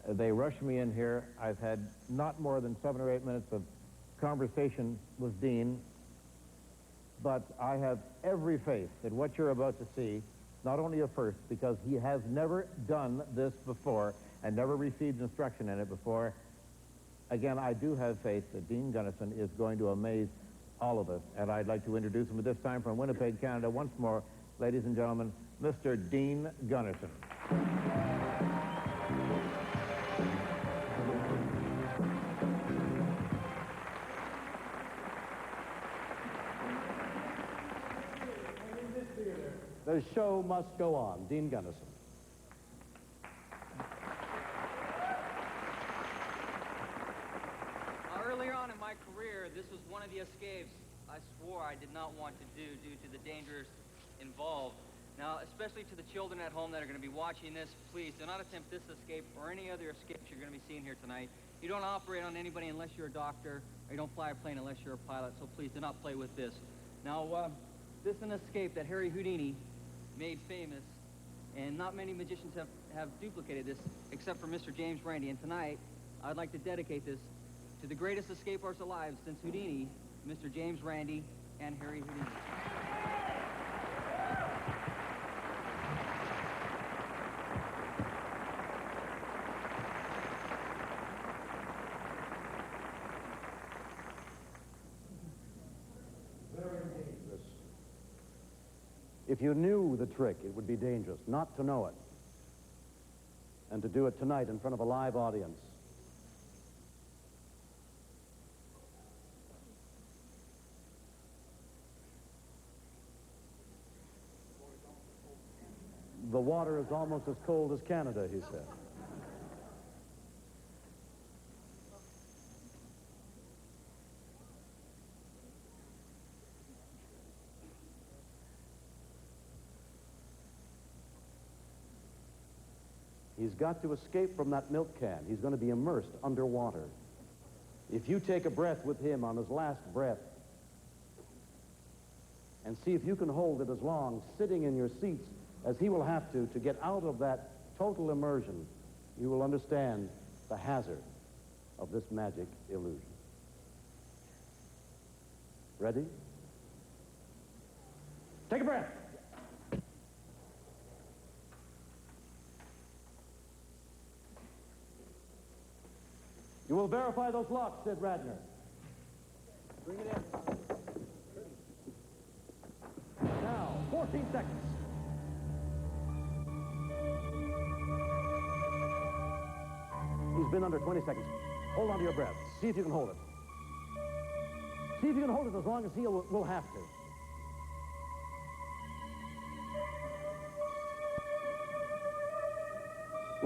They rushed me in here. I've had not more than 7 or 8 minutes of conversation with Dean, but I have every faith that what you're about to see, not only a first, because he has never done this before and never received instruction in it before. Again, I do have faith that Dean Gunnarson is going to amaze all of us, and I'd like to introduce him at this time from Winnipeg, Canada, once more, ladies and gentlemen, Mr. Dean Gunnarson. The show must go on. Dean Gunnarson. Earlier on in my career, this was one of the escapes I swore I did not want to do due to the dangers involved. Now, especially to the children at home that are going to be watching this, please do not attempt this escape or any other escapes you're going to be seeing here tonight. You don't operate on anybody unless you're a doctor, or you don't fly a plane unless you're a pilot, so please do not play with this. Now, this is an escape that Harry Houdini made famous, and not many magicians have duplicated this, except for Mr. James Randi. And tonight, I'd like to dedicate this to the greatest escape artists alive since Houdini, Mr. James Randi and Harry Houdini. If you knew the trick, it would be dangerous not to know it. And to do it tonight in front of a live audience. The water is almost as cold as Canada, he said. He's got to escape from that milk can. He's going to be immersed underwater. If you take a breath with him on his last breath and see if you can hold it as long sitting in your seats as he will have to get out of that total immersion, you will understand the hazard of this magic illusion. Ready? Take a breath. You will verify those locks, said Radner. Bring it in. Now, 14 seconds. He's been under 20 seconds. Hold on to your breath. See if you can hold it. See if you can hold it as long as he will have to.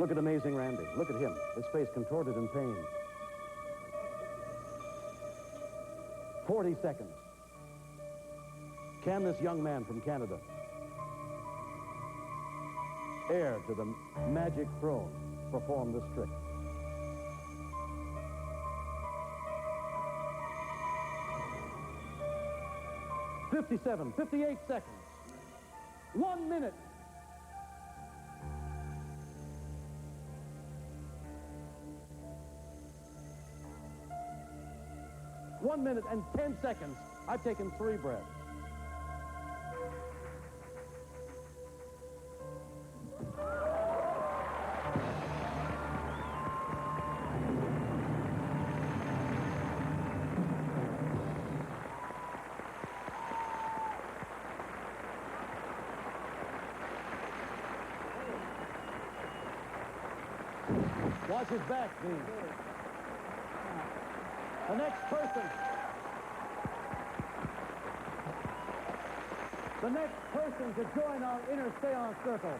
Look at Amazing Randi. Look at him. His face contorted in pain. 40 seconds. Can this young man from Canada, heir to the magic throne, perform this trick? "57, 58 seconds. 1 minute. One minute and 10 seconds. I've taken 3 breaths. Watch his back, Dean. The next person to join our inner seance circle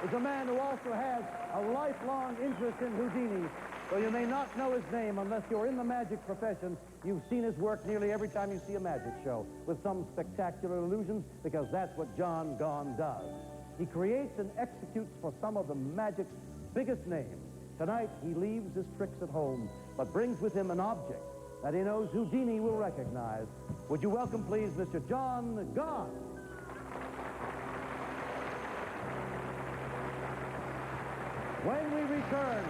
is a man who also has a lifelong interest in Houdini. Though you may not know his name unless you're in the magic profession, you've seen his work nearly every time you see a magic show with some spectacular illusions, because that's what John Gone does. He creates and executes for some of the magic's biggest names. Tonight, he leaves his tricks at home, but brings with him an object that he knows Houdini will recognize. Would you welcome, please, Mr. John Gone? When we return,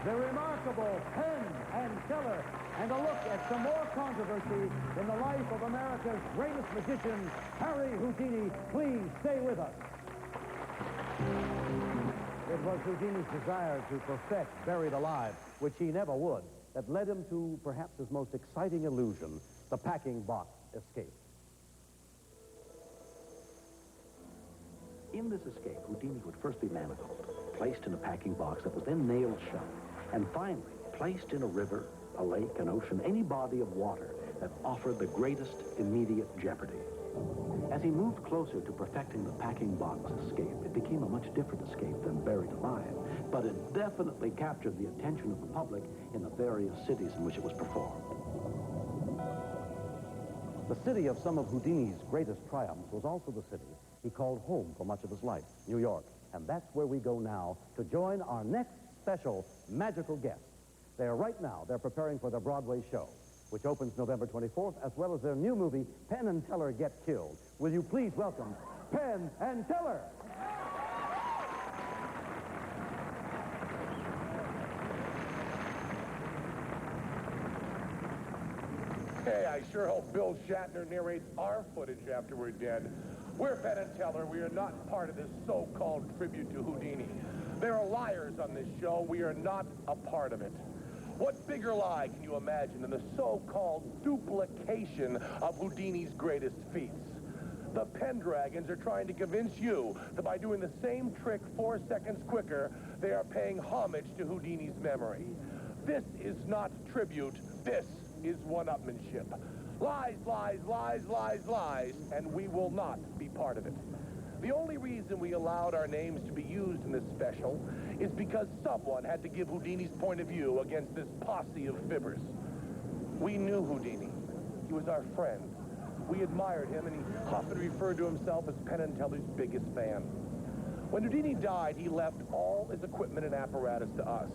the remarkable Penn and Teller, and a look at some more controversy in the life of America's greatest magician, Harry Houdini. Please stay with us. It was Houdini's desire to perfect Buried Alive, which he never would, that led him to perhaps his most exciting illusion, the packing box escape. In this escape, Houdini would first be manacled, placed in a packing box that was then nailed shut, and finally placed in a river, a lake, an ocean, any body of water that offered the greatest immediate jeopardy. As he moved closer to perfecting the packing box escape, it became a much different escape than Buried Alive, but it definitely captured the attention of the public in the various cities in which it was performed. The city of some of Houdini's greatest triumphs was also the city he called home for much of his life, New York. And that's where we go now to join our next special magical guest. They are right now, they're preparing for their Broadway show, which opens November 24th, as well as their new movie, Penn and Teller Get Killed. Will you please welcome Penn and Teller? Hey, I sure hope Bill Shatner narrates our footage after we're dead. We're Penn and Teller. We are not part of this so-called tribute to Houdini. There are liars on this show. We are not a part of it. What bigger lie can you imagine than the so-called duplication of Houdini's greatest feats? The Pendragons are trying to convince you that by doing the same trick 4 seconds quicker, they are paying homage to Houdini's memory. This is not tribute. This is one-upmanship. Lies, lies, lies, lies, lies, and we will not be part of it. The only reason we allowed our names to be used in this special is because someone had to give Houdini's point of view against this posse of fibbers. We knew Houdini. He was our friend. We admired him, and he often referred to himself as Penn and Teller's biggest fan. When Houdini died, he left all his equipment and apparatus to us.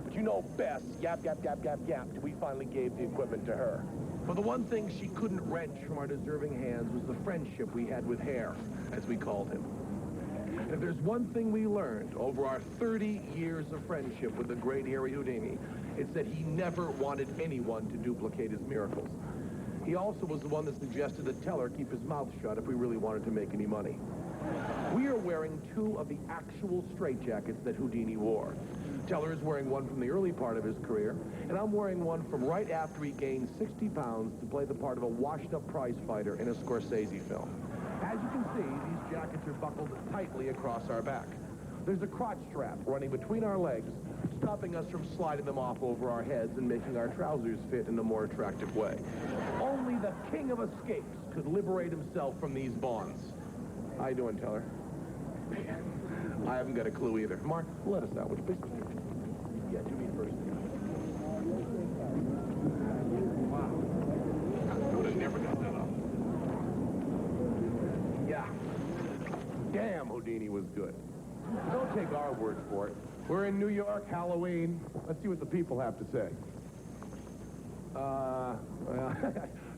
But you know Bess, yap, yap, yap, yap, yap, till we finally gave the equipment to her. For the one thing she couldn't wrench from our deserving hands was the friendship we had with Hare, as we called him. And if there's one thing we learned over our 30 years of friendship with the great Harry Houdini, it's that he never wanted anyone to duplicate his miracles. He also was the one that suggested that Teller keep his mouth shut if we really wanted to make any money. We are wearing 2 of the actual straitjackets that Houdini wore. Teller is wearing one from the early part of his career, and I'm wearing one from right after he gained 60 pounds to play the part of a washed-up prize fighter in a Scorsese film. As you can see, these jackets are buckled tightly across our back. There's a crotch strap running between our legs, stopping us from sliding them off over our heads and making our trousers fit in a more attractive way. Only the king of escapes could liberate himself from these bonds. How you doing, Teller? I haven't got a clue either. Mark, let us out, would you please? Yeah, do me first. Wow. I would have never got that up. Yeah. Damn, Houdini was good. Don't take our word for it. We're in New York, Halloween. Let's see what the people have to say. Well,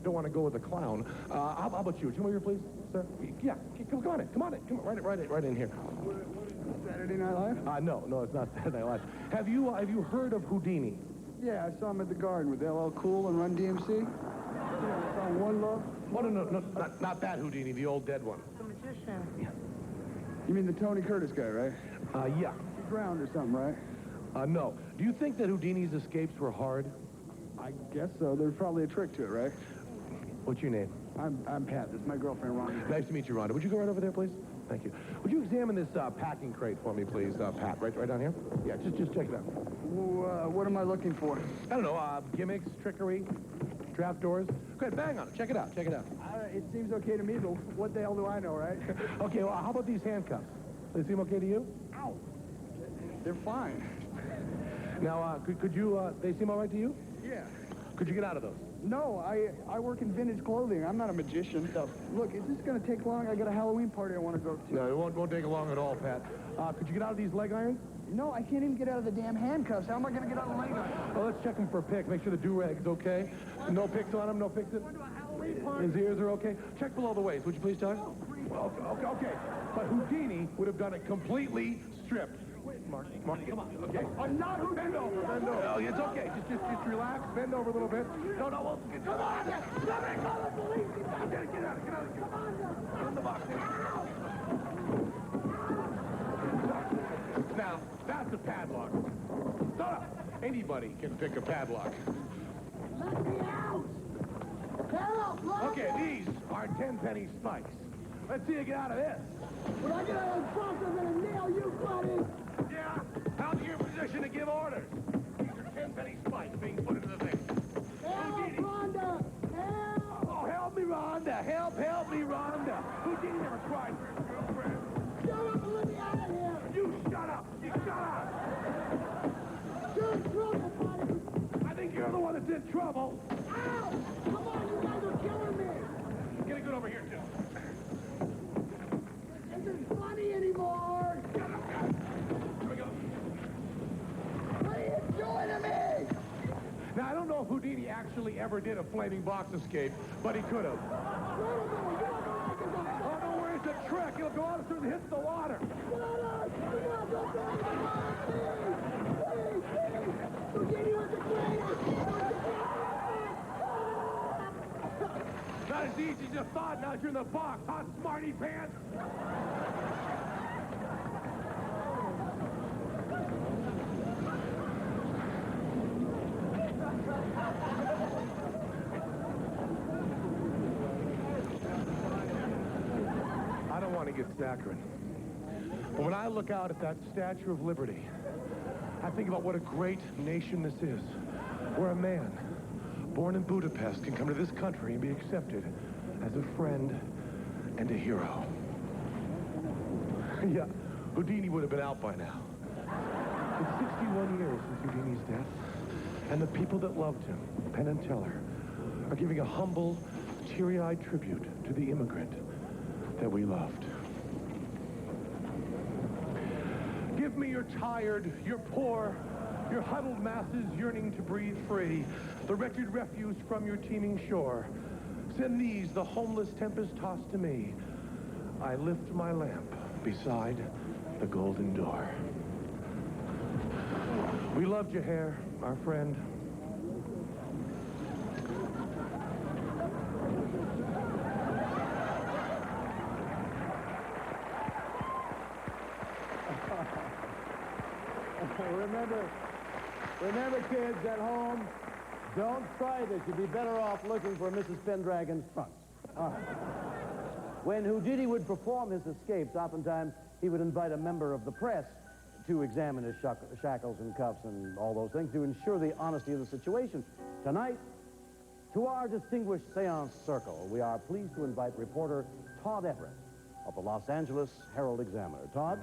don't want to go with the clown. How about you? Come over here, please, sir. Yeah, come on in. Come on in. Come on, right in here. Saturday Night Live? No, it's not Saturday Night Live. Have you heard of Houdini? Yeah, I saw him at the Garden with LL Cool and Run DMC. Yeah, I saw One Love. Oh, no, not that Houdini, the old dead one. The magician. You mean the Tony Curtis guy, right? Yeah. He drowned or something, right? No. Do you think that Houdini's escapes were hard? I guess so. There's probably a trick to it, right? What's your name? I'm Pat. This is my girlfriend, Rhonda. Nice to meet you, Rhonda. Would you go right over there, please? Thank you. Would you examine this packing crate for me, please, Pat? Right down here? Yeah, just check it out. What am I looking for? I don't know, gimmicks, trickery, trap doors. Go ahead, bang on it. Check it out. It seems okay to me, but what the hell do I know, right? Okay, well, how about these handcuffs? They seem okay to you? Ow. They're fine. Now, could you, they seem all right to you? Yeah. Could you get out of those? No, I work in vintage clothing. I'm not a magician. No. Look, is this going to take long? I got a Halloween party I want to go to. No, it won't take long at all, Pat. Could you get out of these leg irons? No, I can't even get out of the damn handcuffs. How am I going to get out of the leg irons? Well, let's check them for pick. Make sure the do-rag's okay. No picks on him, no picks it. His ears are okay. Check below the waist, would you please, Tyler? Okay. But Houdini would have done it completely stripped. Mark, come on. Okay. I'm not Houdini. Bend over. No, it's okay. Just relax. Bend over a little bit. No, well, come on. Somebody call the police. Get out. Come on. In the box. Now, that's a padlock. No. Anybody can pick a padlock. Let me out. Help! Okay, these are 10-penny spikes. Let's see you get out of this. When I get out of the trunk, I'm going to nail you, buddy. Yeah, how's your position to give orders? These are 10-penny spikes being put into the thing. Help, Rhonda! Help! Oh, help me, Rhonda! Help me, Rhonda! Houdini never cried for his girlfriend. Shut up and let me out of here! You shut up! You're in trouble, buddy! I think you're the one that's in trouble. Ow! Come on, you guys are killing me! Get a good over here, too. Houdini actually ever did a flaming box escape, but he could have. Oh, no, where's the trick? He'll go out as soon as it hits the water. Not as easy as you thought now that you're in the box, huh, smarty pants? I don't want to get saccharine, but when I look out at that Statue of Liberty, I think about what a great nation this is, where a man born in Budapest can come to this country and be accepted as a friend and a hero. Yeah, Houdini would have been out by now. It's 61 years since Houdini's death, and the people that loved him, Penn and Teller, are giving a humble, teary-eyed tribute to the immigrant that we loved. Give me your tired, your poor, your huddled masses yearning to breathe free, the wretched refuse from your teeming shore. Send these, the homeless tempest-tossed to me. I lift my lamp beside the golden door. We loved you, Hare, our friend. Remember, kids at home, don't try this. You'd be better off looking for Mrs. Pendragon's trunks. All right. When Houdini would perform his escapes, oftentimes he would invite a member of the press to examine his shackles and cuffs and all those things to ensure the honesty of the situation. Tonight, to our distinguished seance circle, we are pleased to invite reporter Todd Everett of the Los Angeles Herald-Examiner. Todd?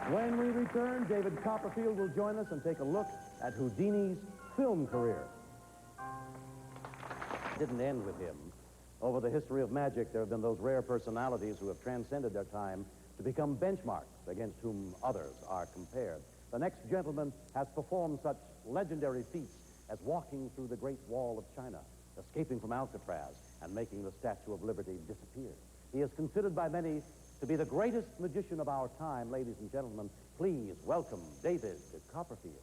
When we return, David Copperfield will join us and take a look at Houdini's film career. It didn't end with him. Over the history of magic, there have been those rare personalities who have transcended their time to become benchmarks against whom others are compared. The next gentleman has performed such legendary feats as walking through the Great Wall of China, escaping from Alcatraz, and making the Statue of Liberty disappear. He is considered by many to be the greatest magician of our time. Ladies and gentlemen, please welcome David Copperfield.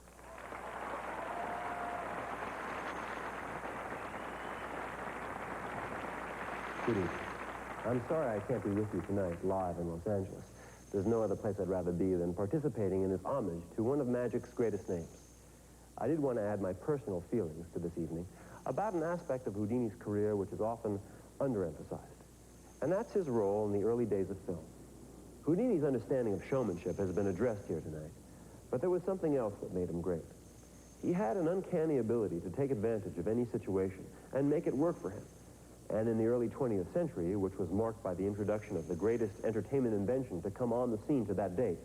Good evening. I'm sorry I can't be with you tonight live in Los Angeles. There's no other place I'd rather be than participating in this homage to one of magic's greatest names. I did want to add my personal feelings to this evening about an aspect of Houdini's career which is often underemphasized. And that's his role in the early days of film. Houdini's understanding of showmanship has been addressed here tonight, but there was something else that made him great. He had an uncanny ability to take advantage of any situation and make it work for him. And in the early 20th century, which was marked by the introduction of the greatest entertainment invention to come on the scene to that date,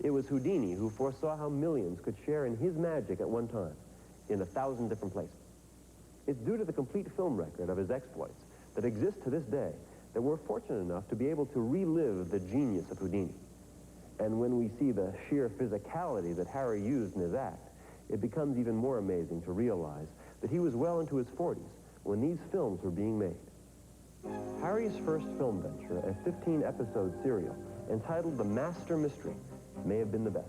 it was Houdini who foresaw how millions could share in his magic at one time, in 1,000 different places. It's due to the complete film record of his exploits that exists to this day that we're fortunate enough to be able to relive the genius of Houdini. And when we see the sheer physicality that Harry used in his act, it becomes even more amazing to realize that he was well into his 40s when these films were being made. Harry's first film venture, a 15-episode serial entitled The Master Mystery, may have been the best.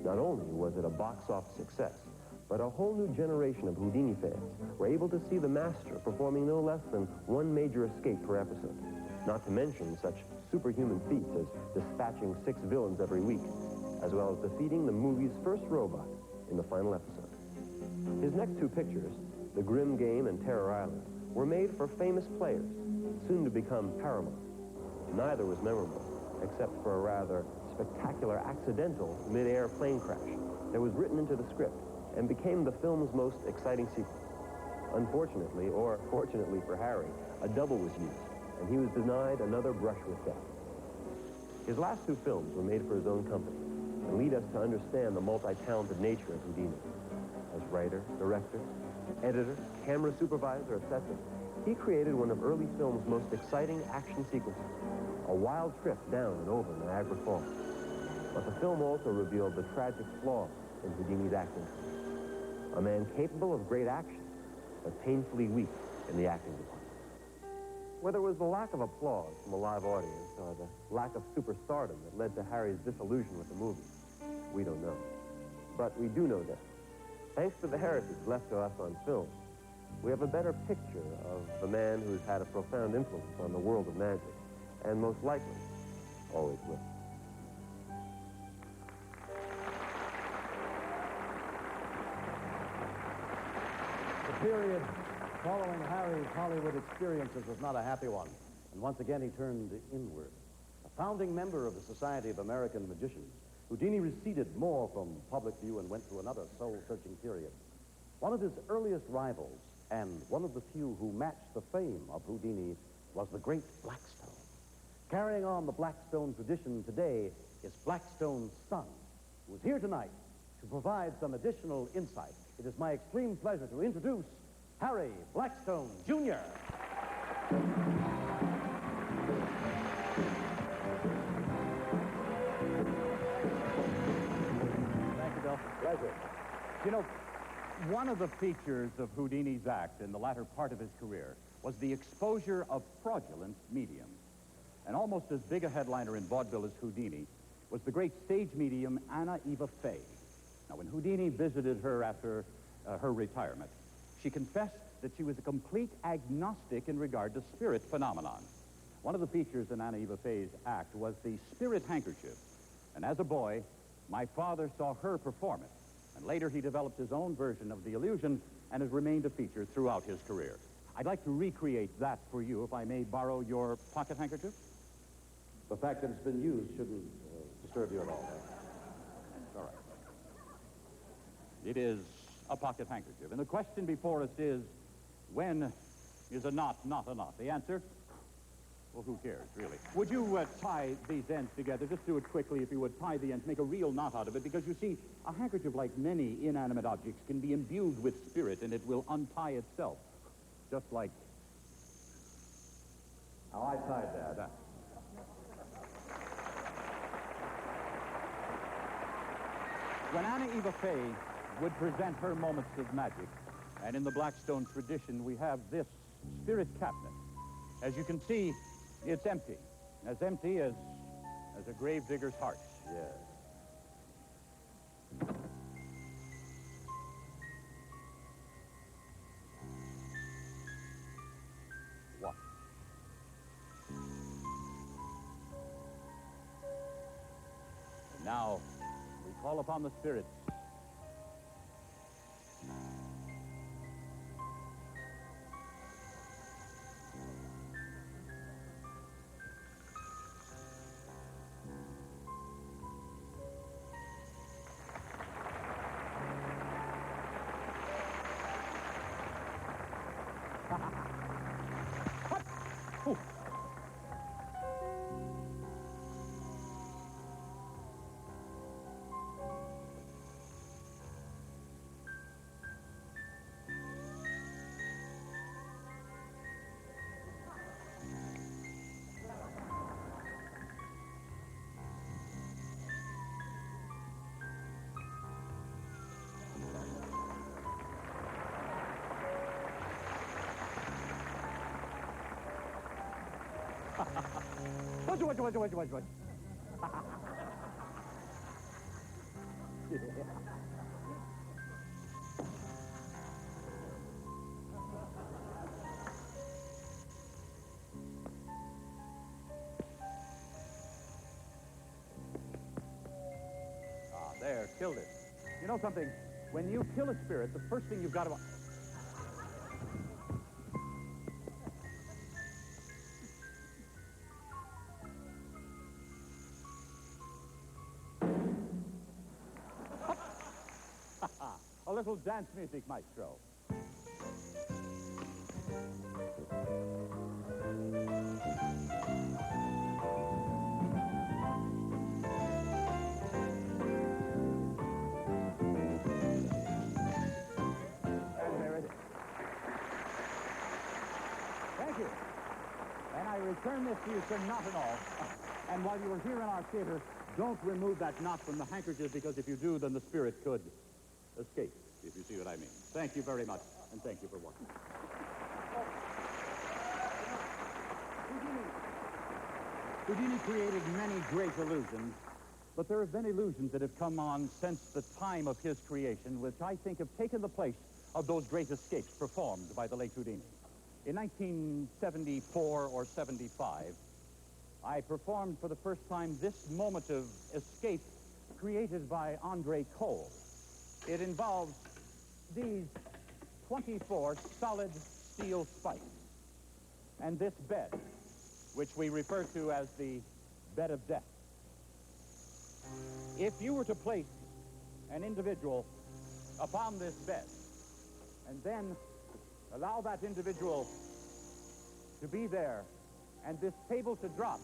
Not only was it a box-office success, but a whole new generation of Houdini fans were able to see the master performing no less than one major escape per episode, not to mention such superhuman feats as dispatching 6 villains every week, as well as defeating the movie's first robot in the final episode. His next 2 pictures, The Grim Game and Terror Island, were made for famous players, soon to become Paramount. Neither was memorable, except for a rather spectacular accidental mid-air plane crash that was written into the script and became the film's most exciting sequence. Unfortunately, or fortunately for Harry, a double was used, and he was denied another brush with death. His last 2 films were made for his own company and lead us to understand the multi-talented nature of Houdini. As writer, director, editor, camera supervisor, etc., he created one of early film's most exciting action sequences, a wild trip down and over Niagara Falls. But the film also revealed the tragic flaws in Houdini's acting. A man capable of great action, but painfully weak in the acting department. Whether it was the lack of applause from a live audience or the lack of superstardom that led to Harry's disillusion with the movie, we don't know. But we do know this. Thanks to the heritage left to us on film, we have a better picture of the man who's had a profound influence on the world of magic, and most likely, always will. The period following Harry's Hollywood experiences was not a happy one, and once again he turned inward. A founding member of the Society of American Magicians, Houdini receded more from public view and went through another soul-searching period. One of his earliest rivals, and one of the few who matched the fame of Houdini, was the great Blackstone. Carrying on the Blackstone tradition today is Blackstone's son, who is here tonight to provide some additional insight. It is my extreme pleasure to introduce Harry Blackstone, Jr. Thank you, Bill. Pleasure. You know, one of the features of Houdini's act in the latter part of his career was the exposure of fraudulent mediums. And almost as big a headliner in vaudeville as Houdini was the great stage medium Anna Eva Faye. Now, when Houdini visited her after her retirement, she confessed that she was a complete agnostic in regard to spirit phenomenon. One of the features in Anna Eva Faye's act was the spirit handkerchief. And as a boy, my father saw her perform it. And later he developed his own version of the illusion and has remained a feature throughout his career. I'd like to recreate that for you, if I may borrow your pocket handkerchief. The fact that it's been used shouldn't disturb you at all. That's all right. It is a pocket handkerchief. And the question before us is, when is a knot not a knot? The answer? Well, who cares, really? Would you tie these ends together? Just do it quickly, if you would. Tie the ends, make a real knot out of it, because you see, a handkerchief, like many inanimate objects, can be imbued with spirit, and it will untie itself. Just like how I tied that. When Anna Eva Faye would present her moments of magic, and in the Blackstone tradition, we have this spirit cabinet. As you can see, it's empty as a gravedigger's heart. Yes. What? And now, we call upon the spirits. What? There, killed it. You know something? When you kill a spirit, the first thing you've got to... A little dance music, maestro. And there it is. Thank you. And I return this to you, sir, not at all. And And while you are here in our theater, don't remove that knot from the handkerchief, because if you do, then the spirit could escape, if you see what I mean. Thank you very much, and thank you for watching. Houdini created many great illusions, but there have been illusions that have come on since the time of his creation, which I think have taken the place of those great escapes performed by the late Houdini. In 1974 or 75, I performed for the first time this moment of escape created by Andre Cole. It involves these 24 solid steel spikes and this bed, which we refer to as the bed of death. If you were to place an individual upon this bed and then allow that individual to be there and this table to drop,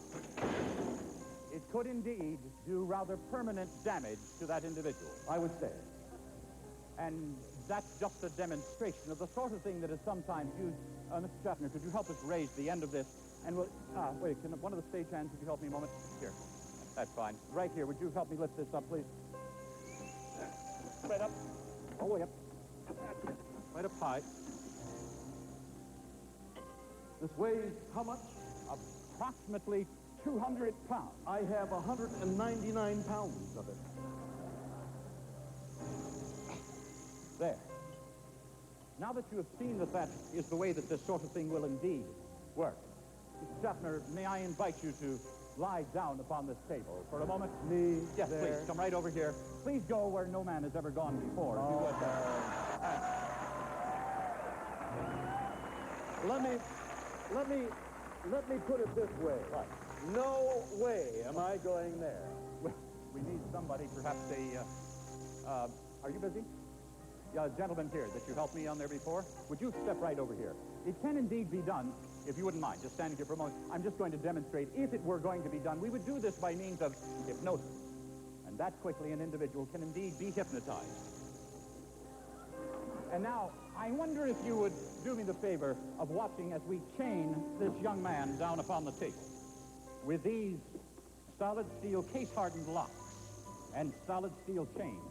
it could indeed do rather permanent damage to that individual, I would say. And that's just a demonstration of the sort of thing that is sometimes used. Mr. Shatner, could you help us raise the end of this? And we'll, wait, can one of the stagehands, could you help me a moment? Here, that's fine. Right here, would you help me lift this up, please? Right up. Oh, way up. Right up high. This weighs how much? Approximately 200 pounds. I have 199 pounds of it. There. Now that you have seen that that is the way that this sort of thing will indeed work, Mr. Shatner, may I invite you to lie down upon this table for a moment? Me Yes, there. please. Come right over here. Please go where no man has ever gone before. If you would. Let me put it this way. Right. No way am I going there. Well, we need somebody, perhaps are you busy? Yeah, gentleman here that you helped me on there before. Would you step right over here? It can indeed be done, if you wouldn't mind, just standing here for a moment. I'm just going to demonstrate, if it were going to be done, we would do this by means of hypnosis. And that quickly an individual can indeed be hypnotized. And now, I wonder if you would do me the favor of watching as we chain this young man down upon the table with these solid steel case-hardened locks and solid steel chains,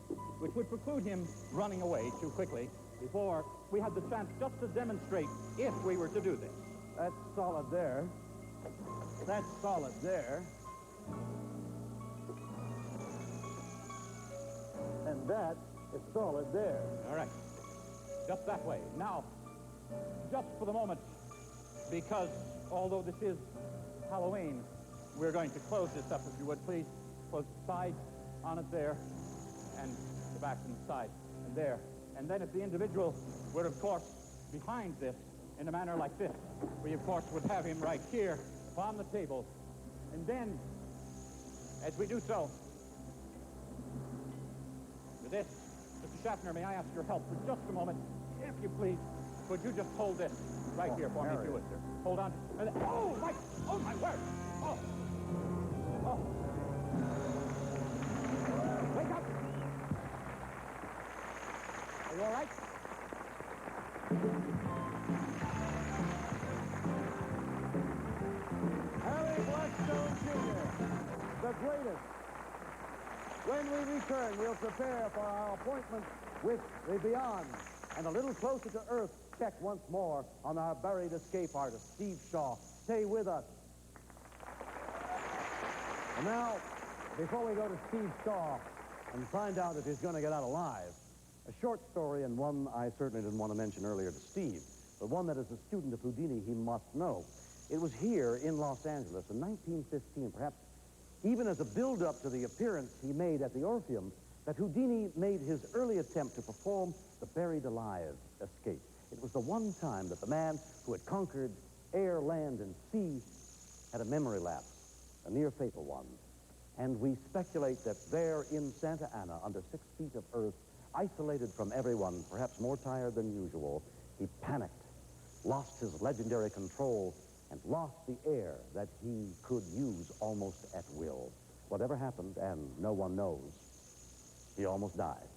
which would preclude him running away too quickly before we had the chance just to demonstrate if we were to do this. That's solid there. That's solid there. And that is solid there. All right. Just that way. Now, just for the moment, because although this is Halloween, we're going to close this up, if you would, please. Close the sides on it there, and the back and the side, and there. And then if the individual were, of course, behind this in a manner like this, we, of course, would have him right here upon the table. And then, as we do so, with this, Mr. Shatner, may I ask your help for just a moment? If you please, could you just hold this right here for me, if you would, sir? Hold on. And then, oh, my word! Oh! Oh! Wake up! Are you all right? Harry Blackstone Jr., the greatest. When we return, we'll prepare for our appointment with the Beyond and a little closer to Earth check once more on our buried escape artist, Steve Shaw. Stay with us. And now, before we go to Steve Shaw and find out if he's going to get out alive, a short story, and one I certainly didn't want to mention earlier to Steve, but one that as a student of Houdini he must know. It was here in Los Angeles in 1915, perhaps even as a build-up to the appearance he made at the Orpheum, that Houdini made his early attempt to perform the buried alive escape. It was the one time that the man who had conquered air, land, and sea had a memory lapse, a near fatal one. And we speculate that there in Santa Ana, under 6 feet of earth, isolated from everyone, perhaps more tired than usual, he panicked, lost his legendary control, and lost the air that he could use almost at will. Whatever happened, and no one knows, he almost died.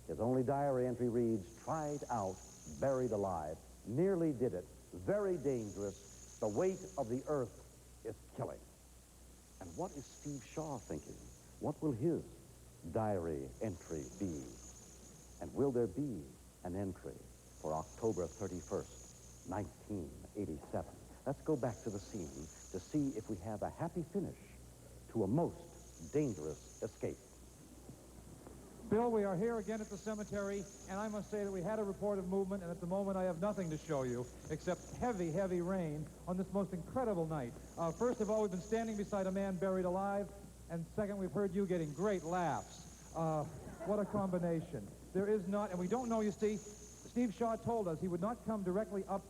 His only diary entry reads, tried out, buried alive, nearly did it, very dangerous, the weight of the earth is killing. And what is Steve Shaw thinking? What will his diary entry be? And will there be an entry for October 31st, 1987? Let's go back to the scene to see if we have a happy finish to a most dangerous escape. Bill, we are here again at the cemetery, and I must say that we had a report of movement, and at the moment I have nothing to show you except heavy, heavy rain on this most incredible night. First of all, we've been standing beside a man buried alive, and second, we've heard you getting great laughs. What a combination. There is not, and we don't know, you see, Steve Shaw told us he would not come directly up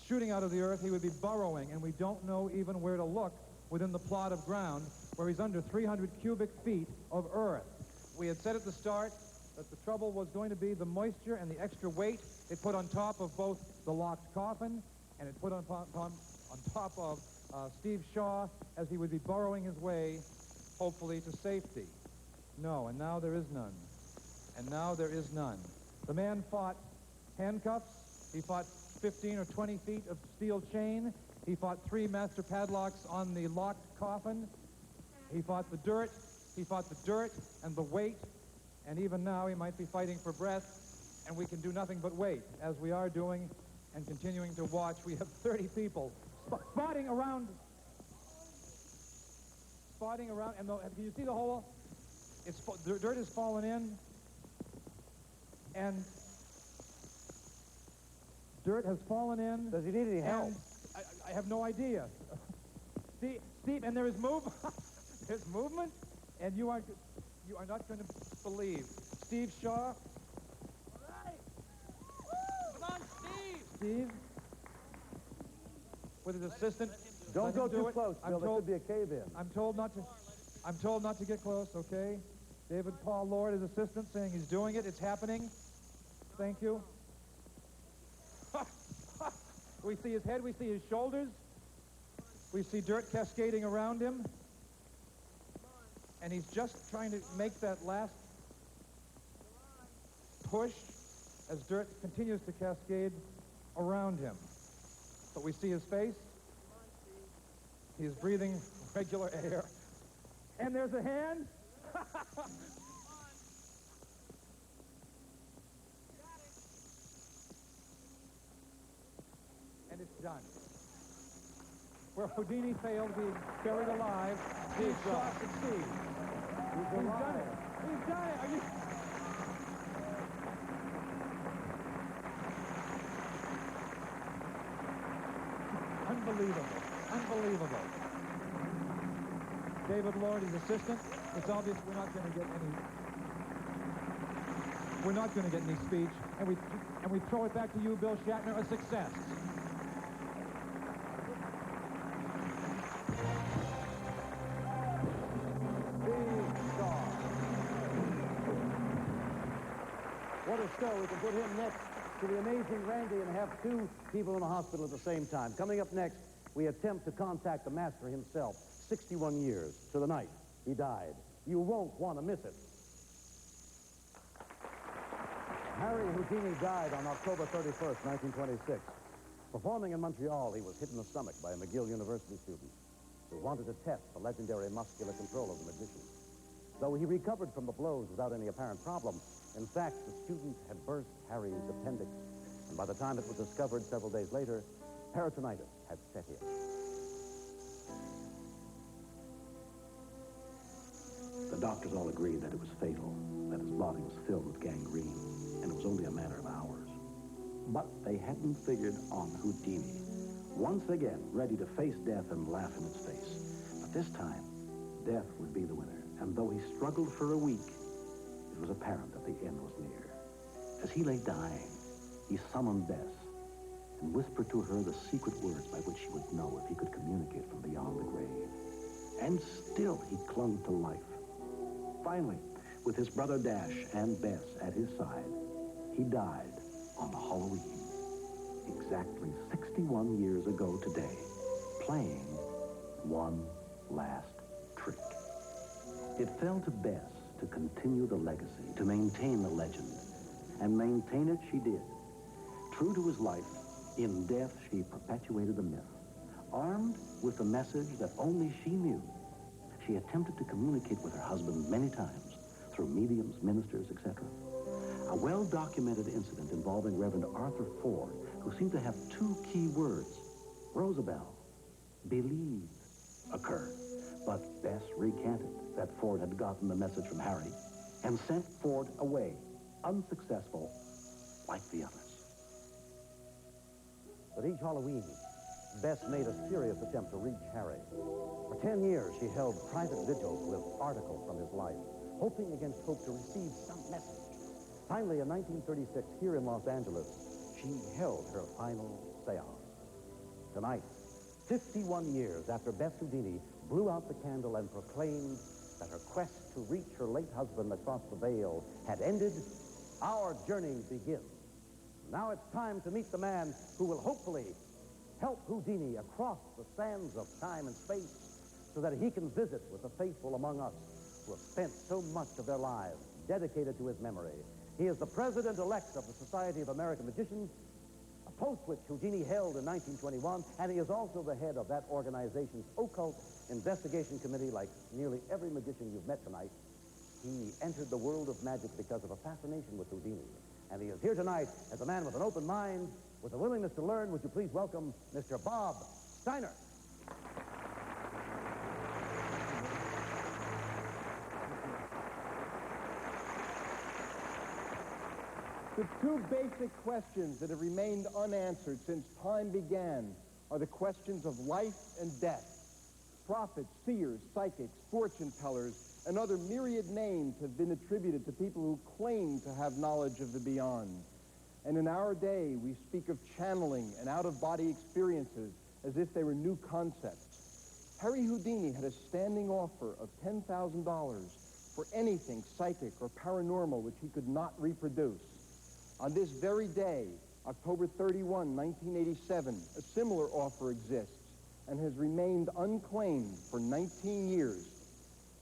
shooting out of the earth. He would be burrowing, and we don't know even where to look within the plot of ground where he's under 300 cubic feet of earth. We had said at the start that the trouble was going to be the moisture and the extra weight it put on top of both the locked coffin and it put on top of Steve Shaw as he would be burrowing his way, hopefully, to safety. No, and now there is none. And now there is none. The man fought handcuffs. He fought 15 or 20 feet of steel chain. He fought 3 master padlocks on the locked coffin. He fought the dirt. He fought the dirt and the weight, and even now he might be fighting for breath, and we can do nothing but wait, as we are doing and continuing to watch. We have 30 people spotting around, and can you see the hole? The dirt has fallen in, and dirt has fallen in. Does he need any help? I have no idea. Steve, and there is movement. There's movement. And you are not going to believe. Steve Shaw. All right. Come on, Steve. Steve, with his assistant. Don't go too close, Bill. There could be a cave-in. I'm told not to get close, okay? David Paul Lord, his assistant, saying he's doing it. It's happening. Thank you. We see his head. We see his shoulders. We see dirt cascading around him. And he's just trying to make that last push as dirt continues to cascade around him. But we see his face. He is breathing regular air. And there's a hand. And it's done. Where Houdini failed being buried alive, Steve Shaw succeeds. He's done it. He's done it. Are you... Unbelievable. Unbelievable. David Lord, his assistant. It's obvious we're not going to get any speech. And we throw it back to you, Bill Shatner, a success. What a show. We can put him next to the Amazing Randi and have 2 people in the hospital at the same time. Coming up next, we attempt to contact the master himself. 61 years to the night he died. You won't want to miss it. Harry Houdini died on October 31st, 1926. Performing in Montreal, he was hit in the stomach by a McGill University student who wanted to test the legendary muscular control of the magician. Though he recovered from the blows without any apparent problem, in fact, the student had burst Harry's appendix, and by the time it was discovered several days later, peritonitis had set in. The doctors all agreed that it was fatal, that his body was filled with gangrene, and it was only a matter of hours. But they hadn't figured on Houdini, once again ready to face death and laugh in its face. But this time, death would be the winner, and though he struggled for a week, it was apparent that the end was near. As he lay dying, he summoned Bess and whispered to her the secret words by which she would know if he could communicate from beyond the grave. And still he clung to life. Finally, with his brother Dash and Bess at his side, he died on Halloween, exactly 61 years ago today, playing one last trick. It fell to Bess to continue the legacy, to maintain the legend. And maintain it she did. True to his life, in death she perpetuated the myth, armed with the message that only she knew, she attempted to communicate with her husband many times through mediums, ministers, etc. A well-documented incident involving Reverend Arthur Ford, who seemed to have two key words, Rosabelle, believe, occurred. But Bess recanted that Ford had gotten the message from Harry and sent Ford away, unsuccessful, like the others. But each Halloween, Bess made a serious attempt to reach Harry. For 10 years, she held private vigils with articles from his life, hoping against hope to receive some message. Finally, in 1936, here in Los Angeles, she held her final seance. Tonight, 51 years after Bess Houdini blew out the candle and proclaimed that her quest to reach her late husband across the veil had ended, our journey begins. Now it's time to meet the man who will hopefully help Houdini across the sands of time and space so that he can visit with the faithful among us who have spent so much of their lives dedicated to his memory. He is the president-elect of the Society of American Magicians, a post which Houdini held in 1921, and he is also the head of that organization's occult investigation committee. Like nearly every magician you've met tonight, he entered the world of magic because of a fascination with Houdini. And he is here tonight as a man with an open mind, with a willingness to learn. Would you please welcome Mr. Bob Steiner. The two basic questions that have remained unanswered since time began are the questions of life and death. Prophets, seers, psychics, fortune tellers, and other myriad names have been attributed to people who claim to have knowledge of the beyond. And in our day, we speak of channeling and out-of-body experiences as if they were new concepts. Harry Houdini had a standing offer of $10,000 for anything psychic or paranormal which he could not reproduce. On this very day, October 31, 1987, a similar offer exists and has remained unclaimed for 19 years.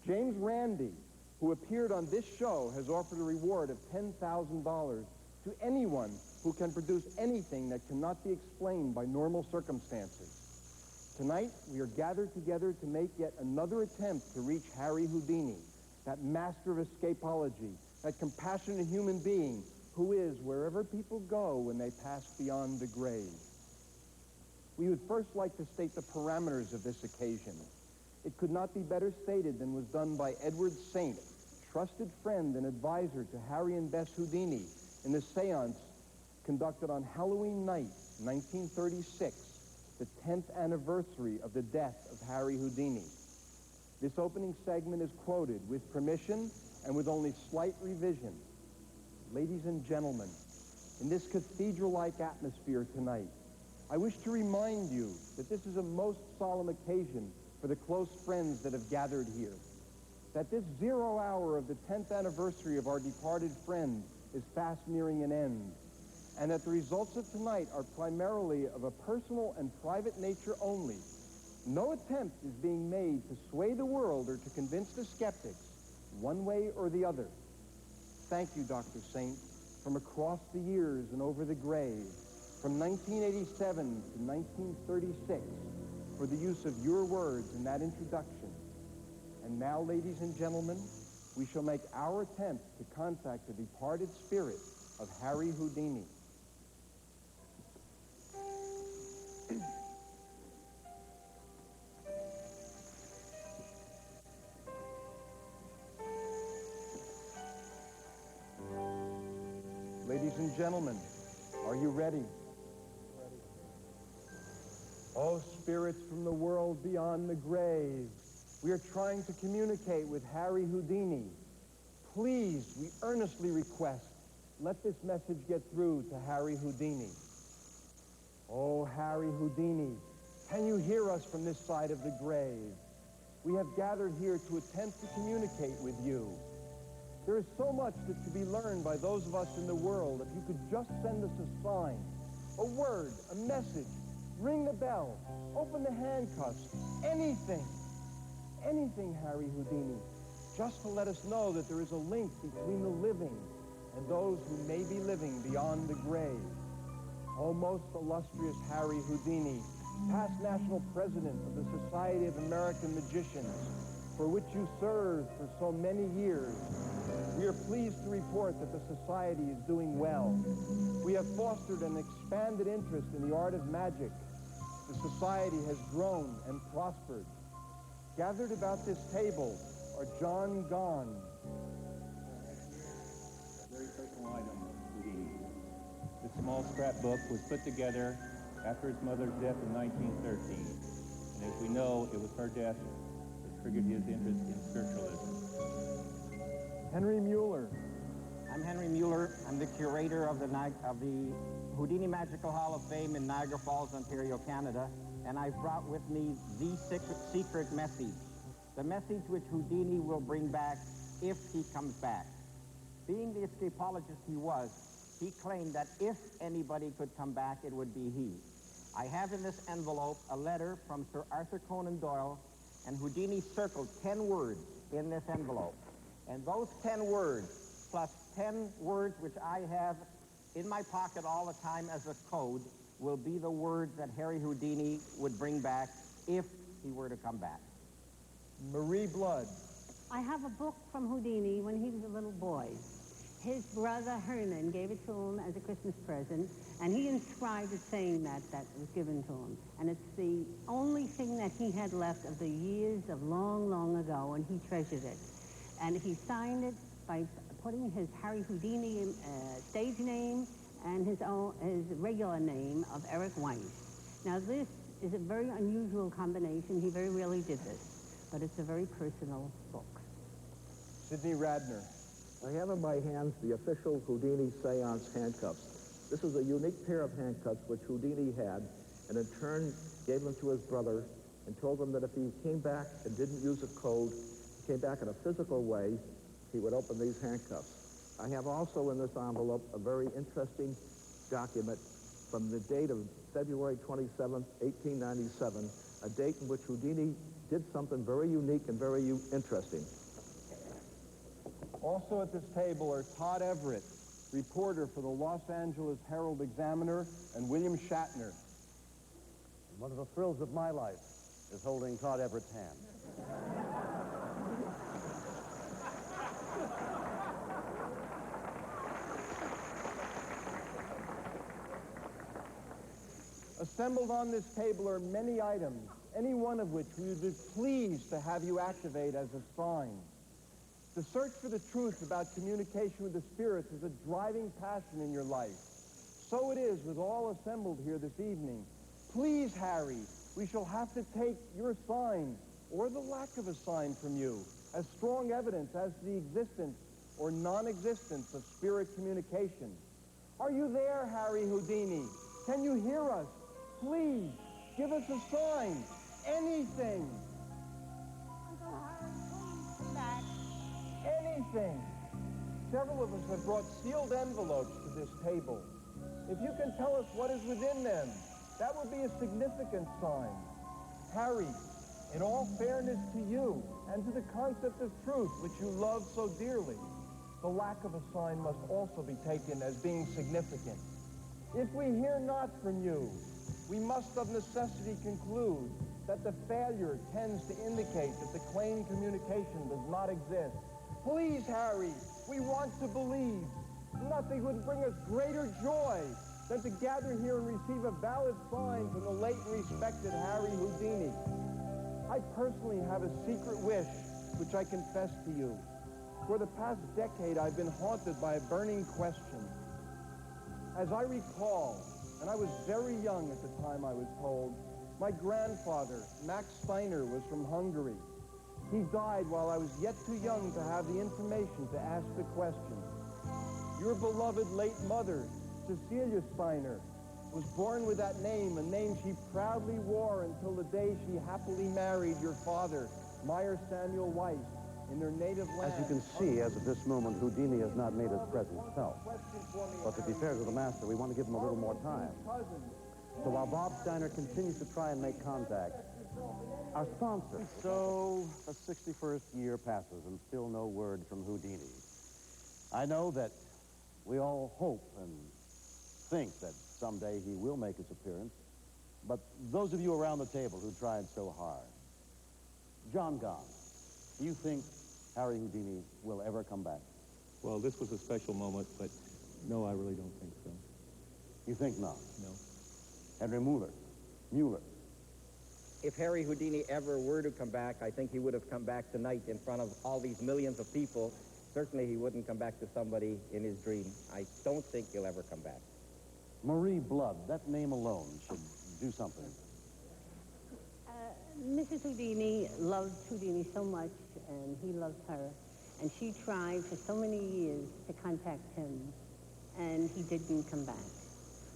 James Randi, who appeared on this show, has offered a reward of $10,000 to anyone who can produce anything that cannot be explained by normal circumstances. Tonight, we are gathered together to make yet another attempt to reach Harry Houdini, that master of escapology, that compassionate human being who is wherever people go when they pass beyond the grave. We would first like to state the parameters of this occasion. It could not be better stated than was done by Edward Saint, trusted friend and advisor to Harry and Bess Houdini, in the seance conducted on Halloween night, 1936, the 10th anniversary of the death of Harry Houdini. This opening segment is quoted with permission and with only slight revision. Ladies and gentlemen, in this cathedral-like atmosphere tonight, I wish to remind you that this is a most solemn occasion for the close friends that have gathered here. That this 0 hour of the 10th anniversary of our departed friend is fast nearing an end, and that the results of tonight are primarily of a personal and private nature only. No attempt is being made to sway the world or to convince the skeptics, one way or the other. Thank you, Dr. Saint, from across the years and over the grave, from 1987 to 1936, for the use of your words in that introduction. And now, ladies and gentlemen, we shall make our attempt to contact the departed spirit of Harry Houdini. Ladies and gentlemen, are you ready? Oh, spirits from the world beyond the grave, we are trying to communicate with Harry Houdini. Please, we earnestly request, let this message get through to Harry Houdini. Oh, Harry Houdini, can you hear us from this side of the grave? We have gathered here to attempt to communicate with you. There is so much that to be learned by those of us in the world. If you could just send us a sign, a word, a message, ring the bell, open the handcuffs, anything, Harry Houdini, just to let us know that there is a link between the living and those who may be living beyond the grave. Oh, most illustrious Harry Houdini, past national president of the Society of American Magicians, for which you served for so many years, we are pleased to report that the Society is doing well. We have fostered an expanded interest in the art of magic. The Society has grown and prospered. Gathered about this table are John Gahn. A very personal item of Houdini. This small scrapbook was put together after his mother's death in 1913. And as we know, it was her death that triggered his interest in spiritualism. Henry Mueller. I'm Henry Mueller. I'm the curator of the Houdini Magical Hall of Fame in Niagara Falls, Ontario, Canada. And I've brought with me the secret message. The message which Houdini will bring back if he comes back. Being the escapologist he was, he claimed that if anybody could come back, it would be he. I have in this envelope a letter from Sir Arthur Conan Doyle, and Houdini circled 10 words in this envelope. And those 10 words, plus 10 words which I have in my pocket all the time as a code, will be the words that Harry Houdini would bring back if he were to come back. Marie Blood. I have a book from Houdini when he was a little boy. His brother Hernan gave it to him as a Christmas present, and he inscribed it saying that was given to him. And it's the only thing that he had left of the years of long, long ago, and he treasured it. And he signed it by putting his Harry Houdini stage name and his regular name of Eric Weiss. Now this is a very unusual combination. He very rarely did this, but it's a very personal book. Sidney Radner. I have in my hands the official Houdini seance handcuffs. This is a unique pair of handcuffs which Houdini had, and in turn gave them to his brother and told him that if he came back and didn't use a code, came back in a physical way, he would open these handcuffs. I have also in this envelope a very interesting document from the date of February 27, 1897, a date in which Houdini did something very unique and very interesting. Also at this table are Todd Everett, reporter for the Los Angeles Herald-Examiner, and William Shatner. One of the thrills of my life is holding Todd Everett's hand. Assembled on this table are many items, any one of which we would be pleased to have you activate as a sign. The search for the truth about communication with the spirits is a driving passion in your life. So it is with all assembled here this evening. Please, Harry, we shall have to take your sign, or the lack of a sign from you, as strong evidence as to the existence or non-existence of spirit communication. Are you there, Harry Houdini? Can you hear us? Please, give us a sign. Anything. Anything. Several of us have brought sealed envelopes to this table. If you can tell us what is within them, that would be a significant sign. Harry, in all fairness to you and to the concept of truth which you love so dearly, the lack of a sign must also be taken as being significant. If we hear not from you, we must of necessity conclude that the failure tends to indicate that the claimed communication does not exist. Please, Harry, we want to believe. Nothing would bring us greater joy than to gather here and receive a valid sign from the late and respected Harry Houdini. I personally have a secret wish, which I confess to you. For the past decade, I've been haunted by a burning question. As I recall, and I was very young at the time I was told, my grandfather, Max Steiner, was from Hungary. He died while I was yet too young to have the information to ask the question. Your beloved late mother, Cecilia Steiner, was born with that name, a name she proudly wore until the day she happily married your father, Meyer Samuel Weiss, in their native land. As you can see, as of this moment, Houdini has not made his presence felt. But to be fair to the master, we want to give him a little more time. So while Bob Steiner continues to try and make contact, our sponsor. So the 61st year passes and still no word from Houdini. I know that we all hope and think that someday he will make his appearance, but those of you around the table who tried so hard, John Gahn, Do you think Harry Houdini will ever come back? Well, this was a special moment, but no, I really don't think so. You think not? No. Henry Mueller. If Harry Houdini ever were to come back, I think he would have come back tonight in front of all these millions of people. Certainly he wouldn't come back to somebody in his dream. I don't think he'll ever come back. Marie Blood, that name alone should do something. Mrs. Houdini loved Houdini so much, and he loved her. And she tried for so many years to contact him, and he didn't come back.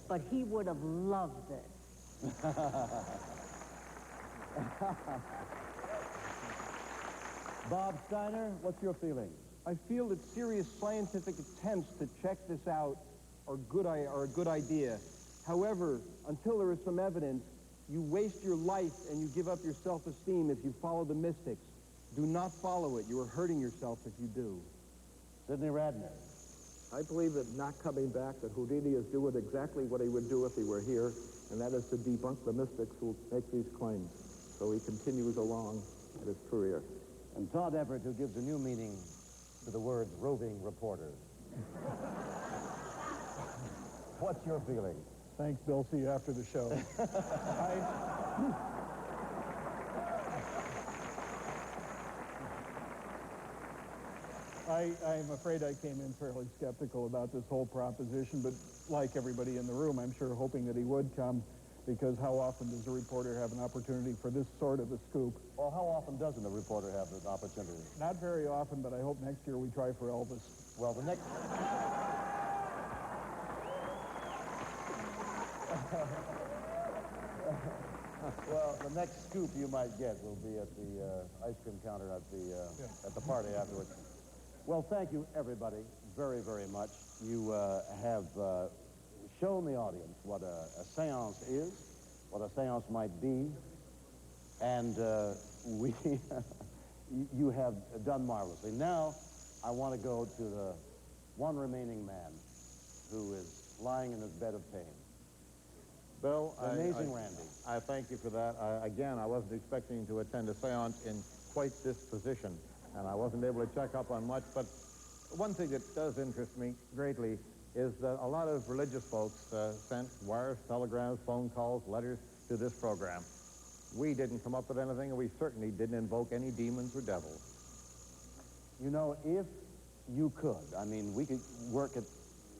But he would have loved this. Bob Steiner, what's your feeling? I feel that serious scientific attempts to check this out are a good idea. However, until there is some evidence, you waste your life and you give up your self-esteem if you follow the mystics. Do not follow it. You are hurting yourself if you do. Sidney Radner. I believe that not coming back, that Houdini is doing exactly what he would do if he were here, and that is to debunk the mystics who make these claims. So he continues along in his career. And Todd Everett, who gives a new meaning to the words roving reporter. What's your feeling? Thanks, Bill. See you after the show. I'm afraid I came in fairly skeptical about this whole proposition, but like everybody in the room, I'm sure hoping that he would come, because how often does a reporter have an opportunity for this sort of a scoop? Well, how often doesn't a reporter have an opportunity? Not very often, but I hope next year we try for Elvis. Well, the next... Well, the next scoop you might get will be at the ice cream counter at the party afterwards. Well, thank you, everybody, very, very much. You have shown the audience what a seance is, what a seance might be, and you have done marvelously. Now, I want to go to the one remaining man who is lying in his bed of pain. Bill, Amazing Randi. I thank you for that. Again, I wasn't expecting to attend a seance in quite this position, and I wasn't able to check up on much, but one thing that does interest me greatly is that a lot of religious folks sent wires, telegrams, phone calls, letters to this program. We didn't come up with anything, and we certainly didn't invoke any demons or devils. You know, if you could, I mean, we could work it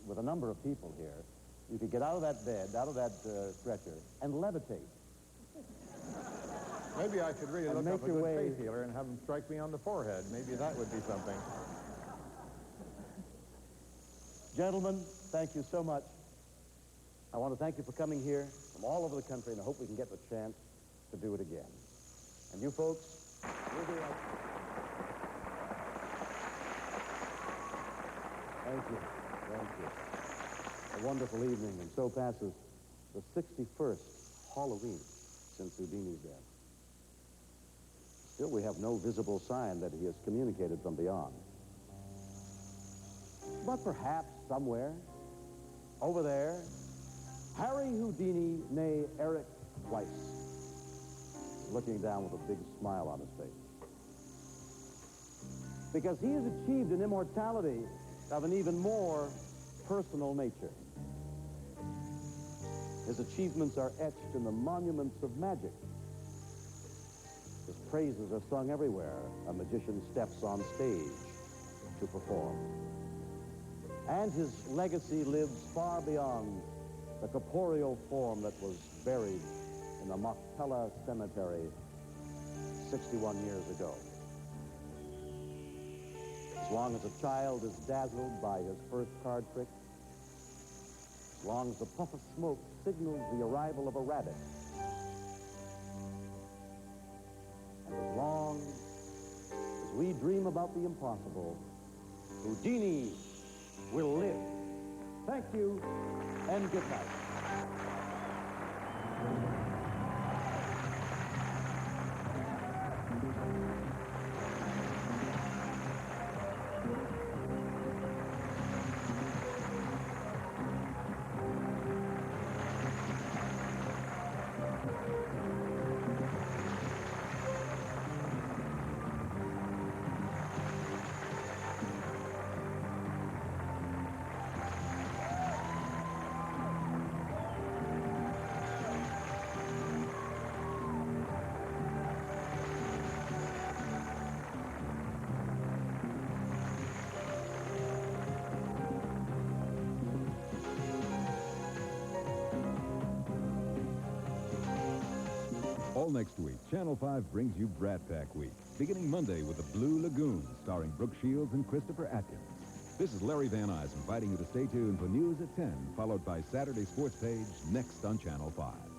with a number of people here. You could get out of that bed, out of that stretcher, and levitate. Maybe I should really And look make up a your good way- faith healer and have him strike me on the forehead. Maybe that would be something. Gentlemen, thank you so much. I want to thank you for coming here from all over the country, and I hope we can get the chance to do it again. And you folks, we'll be right back. Thank you. Thank you. A wonderful evening, and so passes the 61st Halloween since Houdini's death. Still, we have no visible sign that he has communicated from beyond. But perhaps somewhere, over there, Harry Houdini, nay Eric Weiss, looking down with a big smile on his face. Because he has achieved an immortality of an even more personal nature. His achievements are etched in the monuments of magic. His praises are sung everywhere a magician steps on stage to perform. And his legacy lives far beyond the corporeal form that was buried in the Machpelah Cemetery 61 years ago. As long as a child is dazzled by his first card trick, as long as the puff of smoke signals the arrival of a rabbit, and as long as we dream about the impossible, Houdini will live. Thank you, and good night. All next week, Channel 5 brings you Brat Pack Week, beginning Monday with The Blue Lagoon, starring Brooke Shields and Christopher Atkins. This is Larry Van Nuys inviting you to stay tuned for news at 10, followed by Saturday Sports Page next on Channel 5.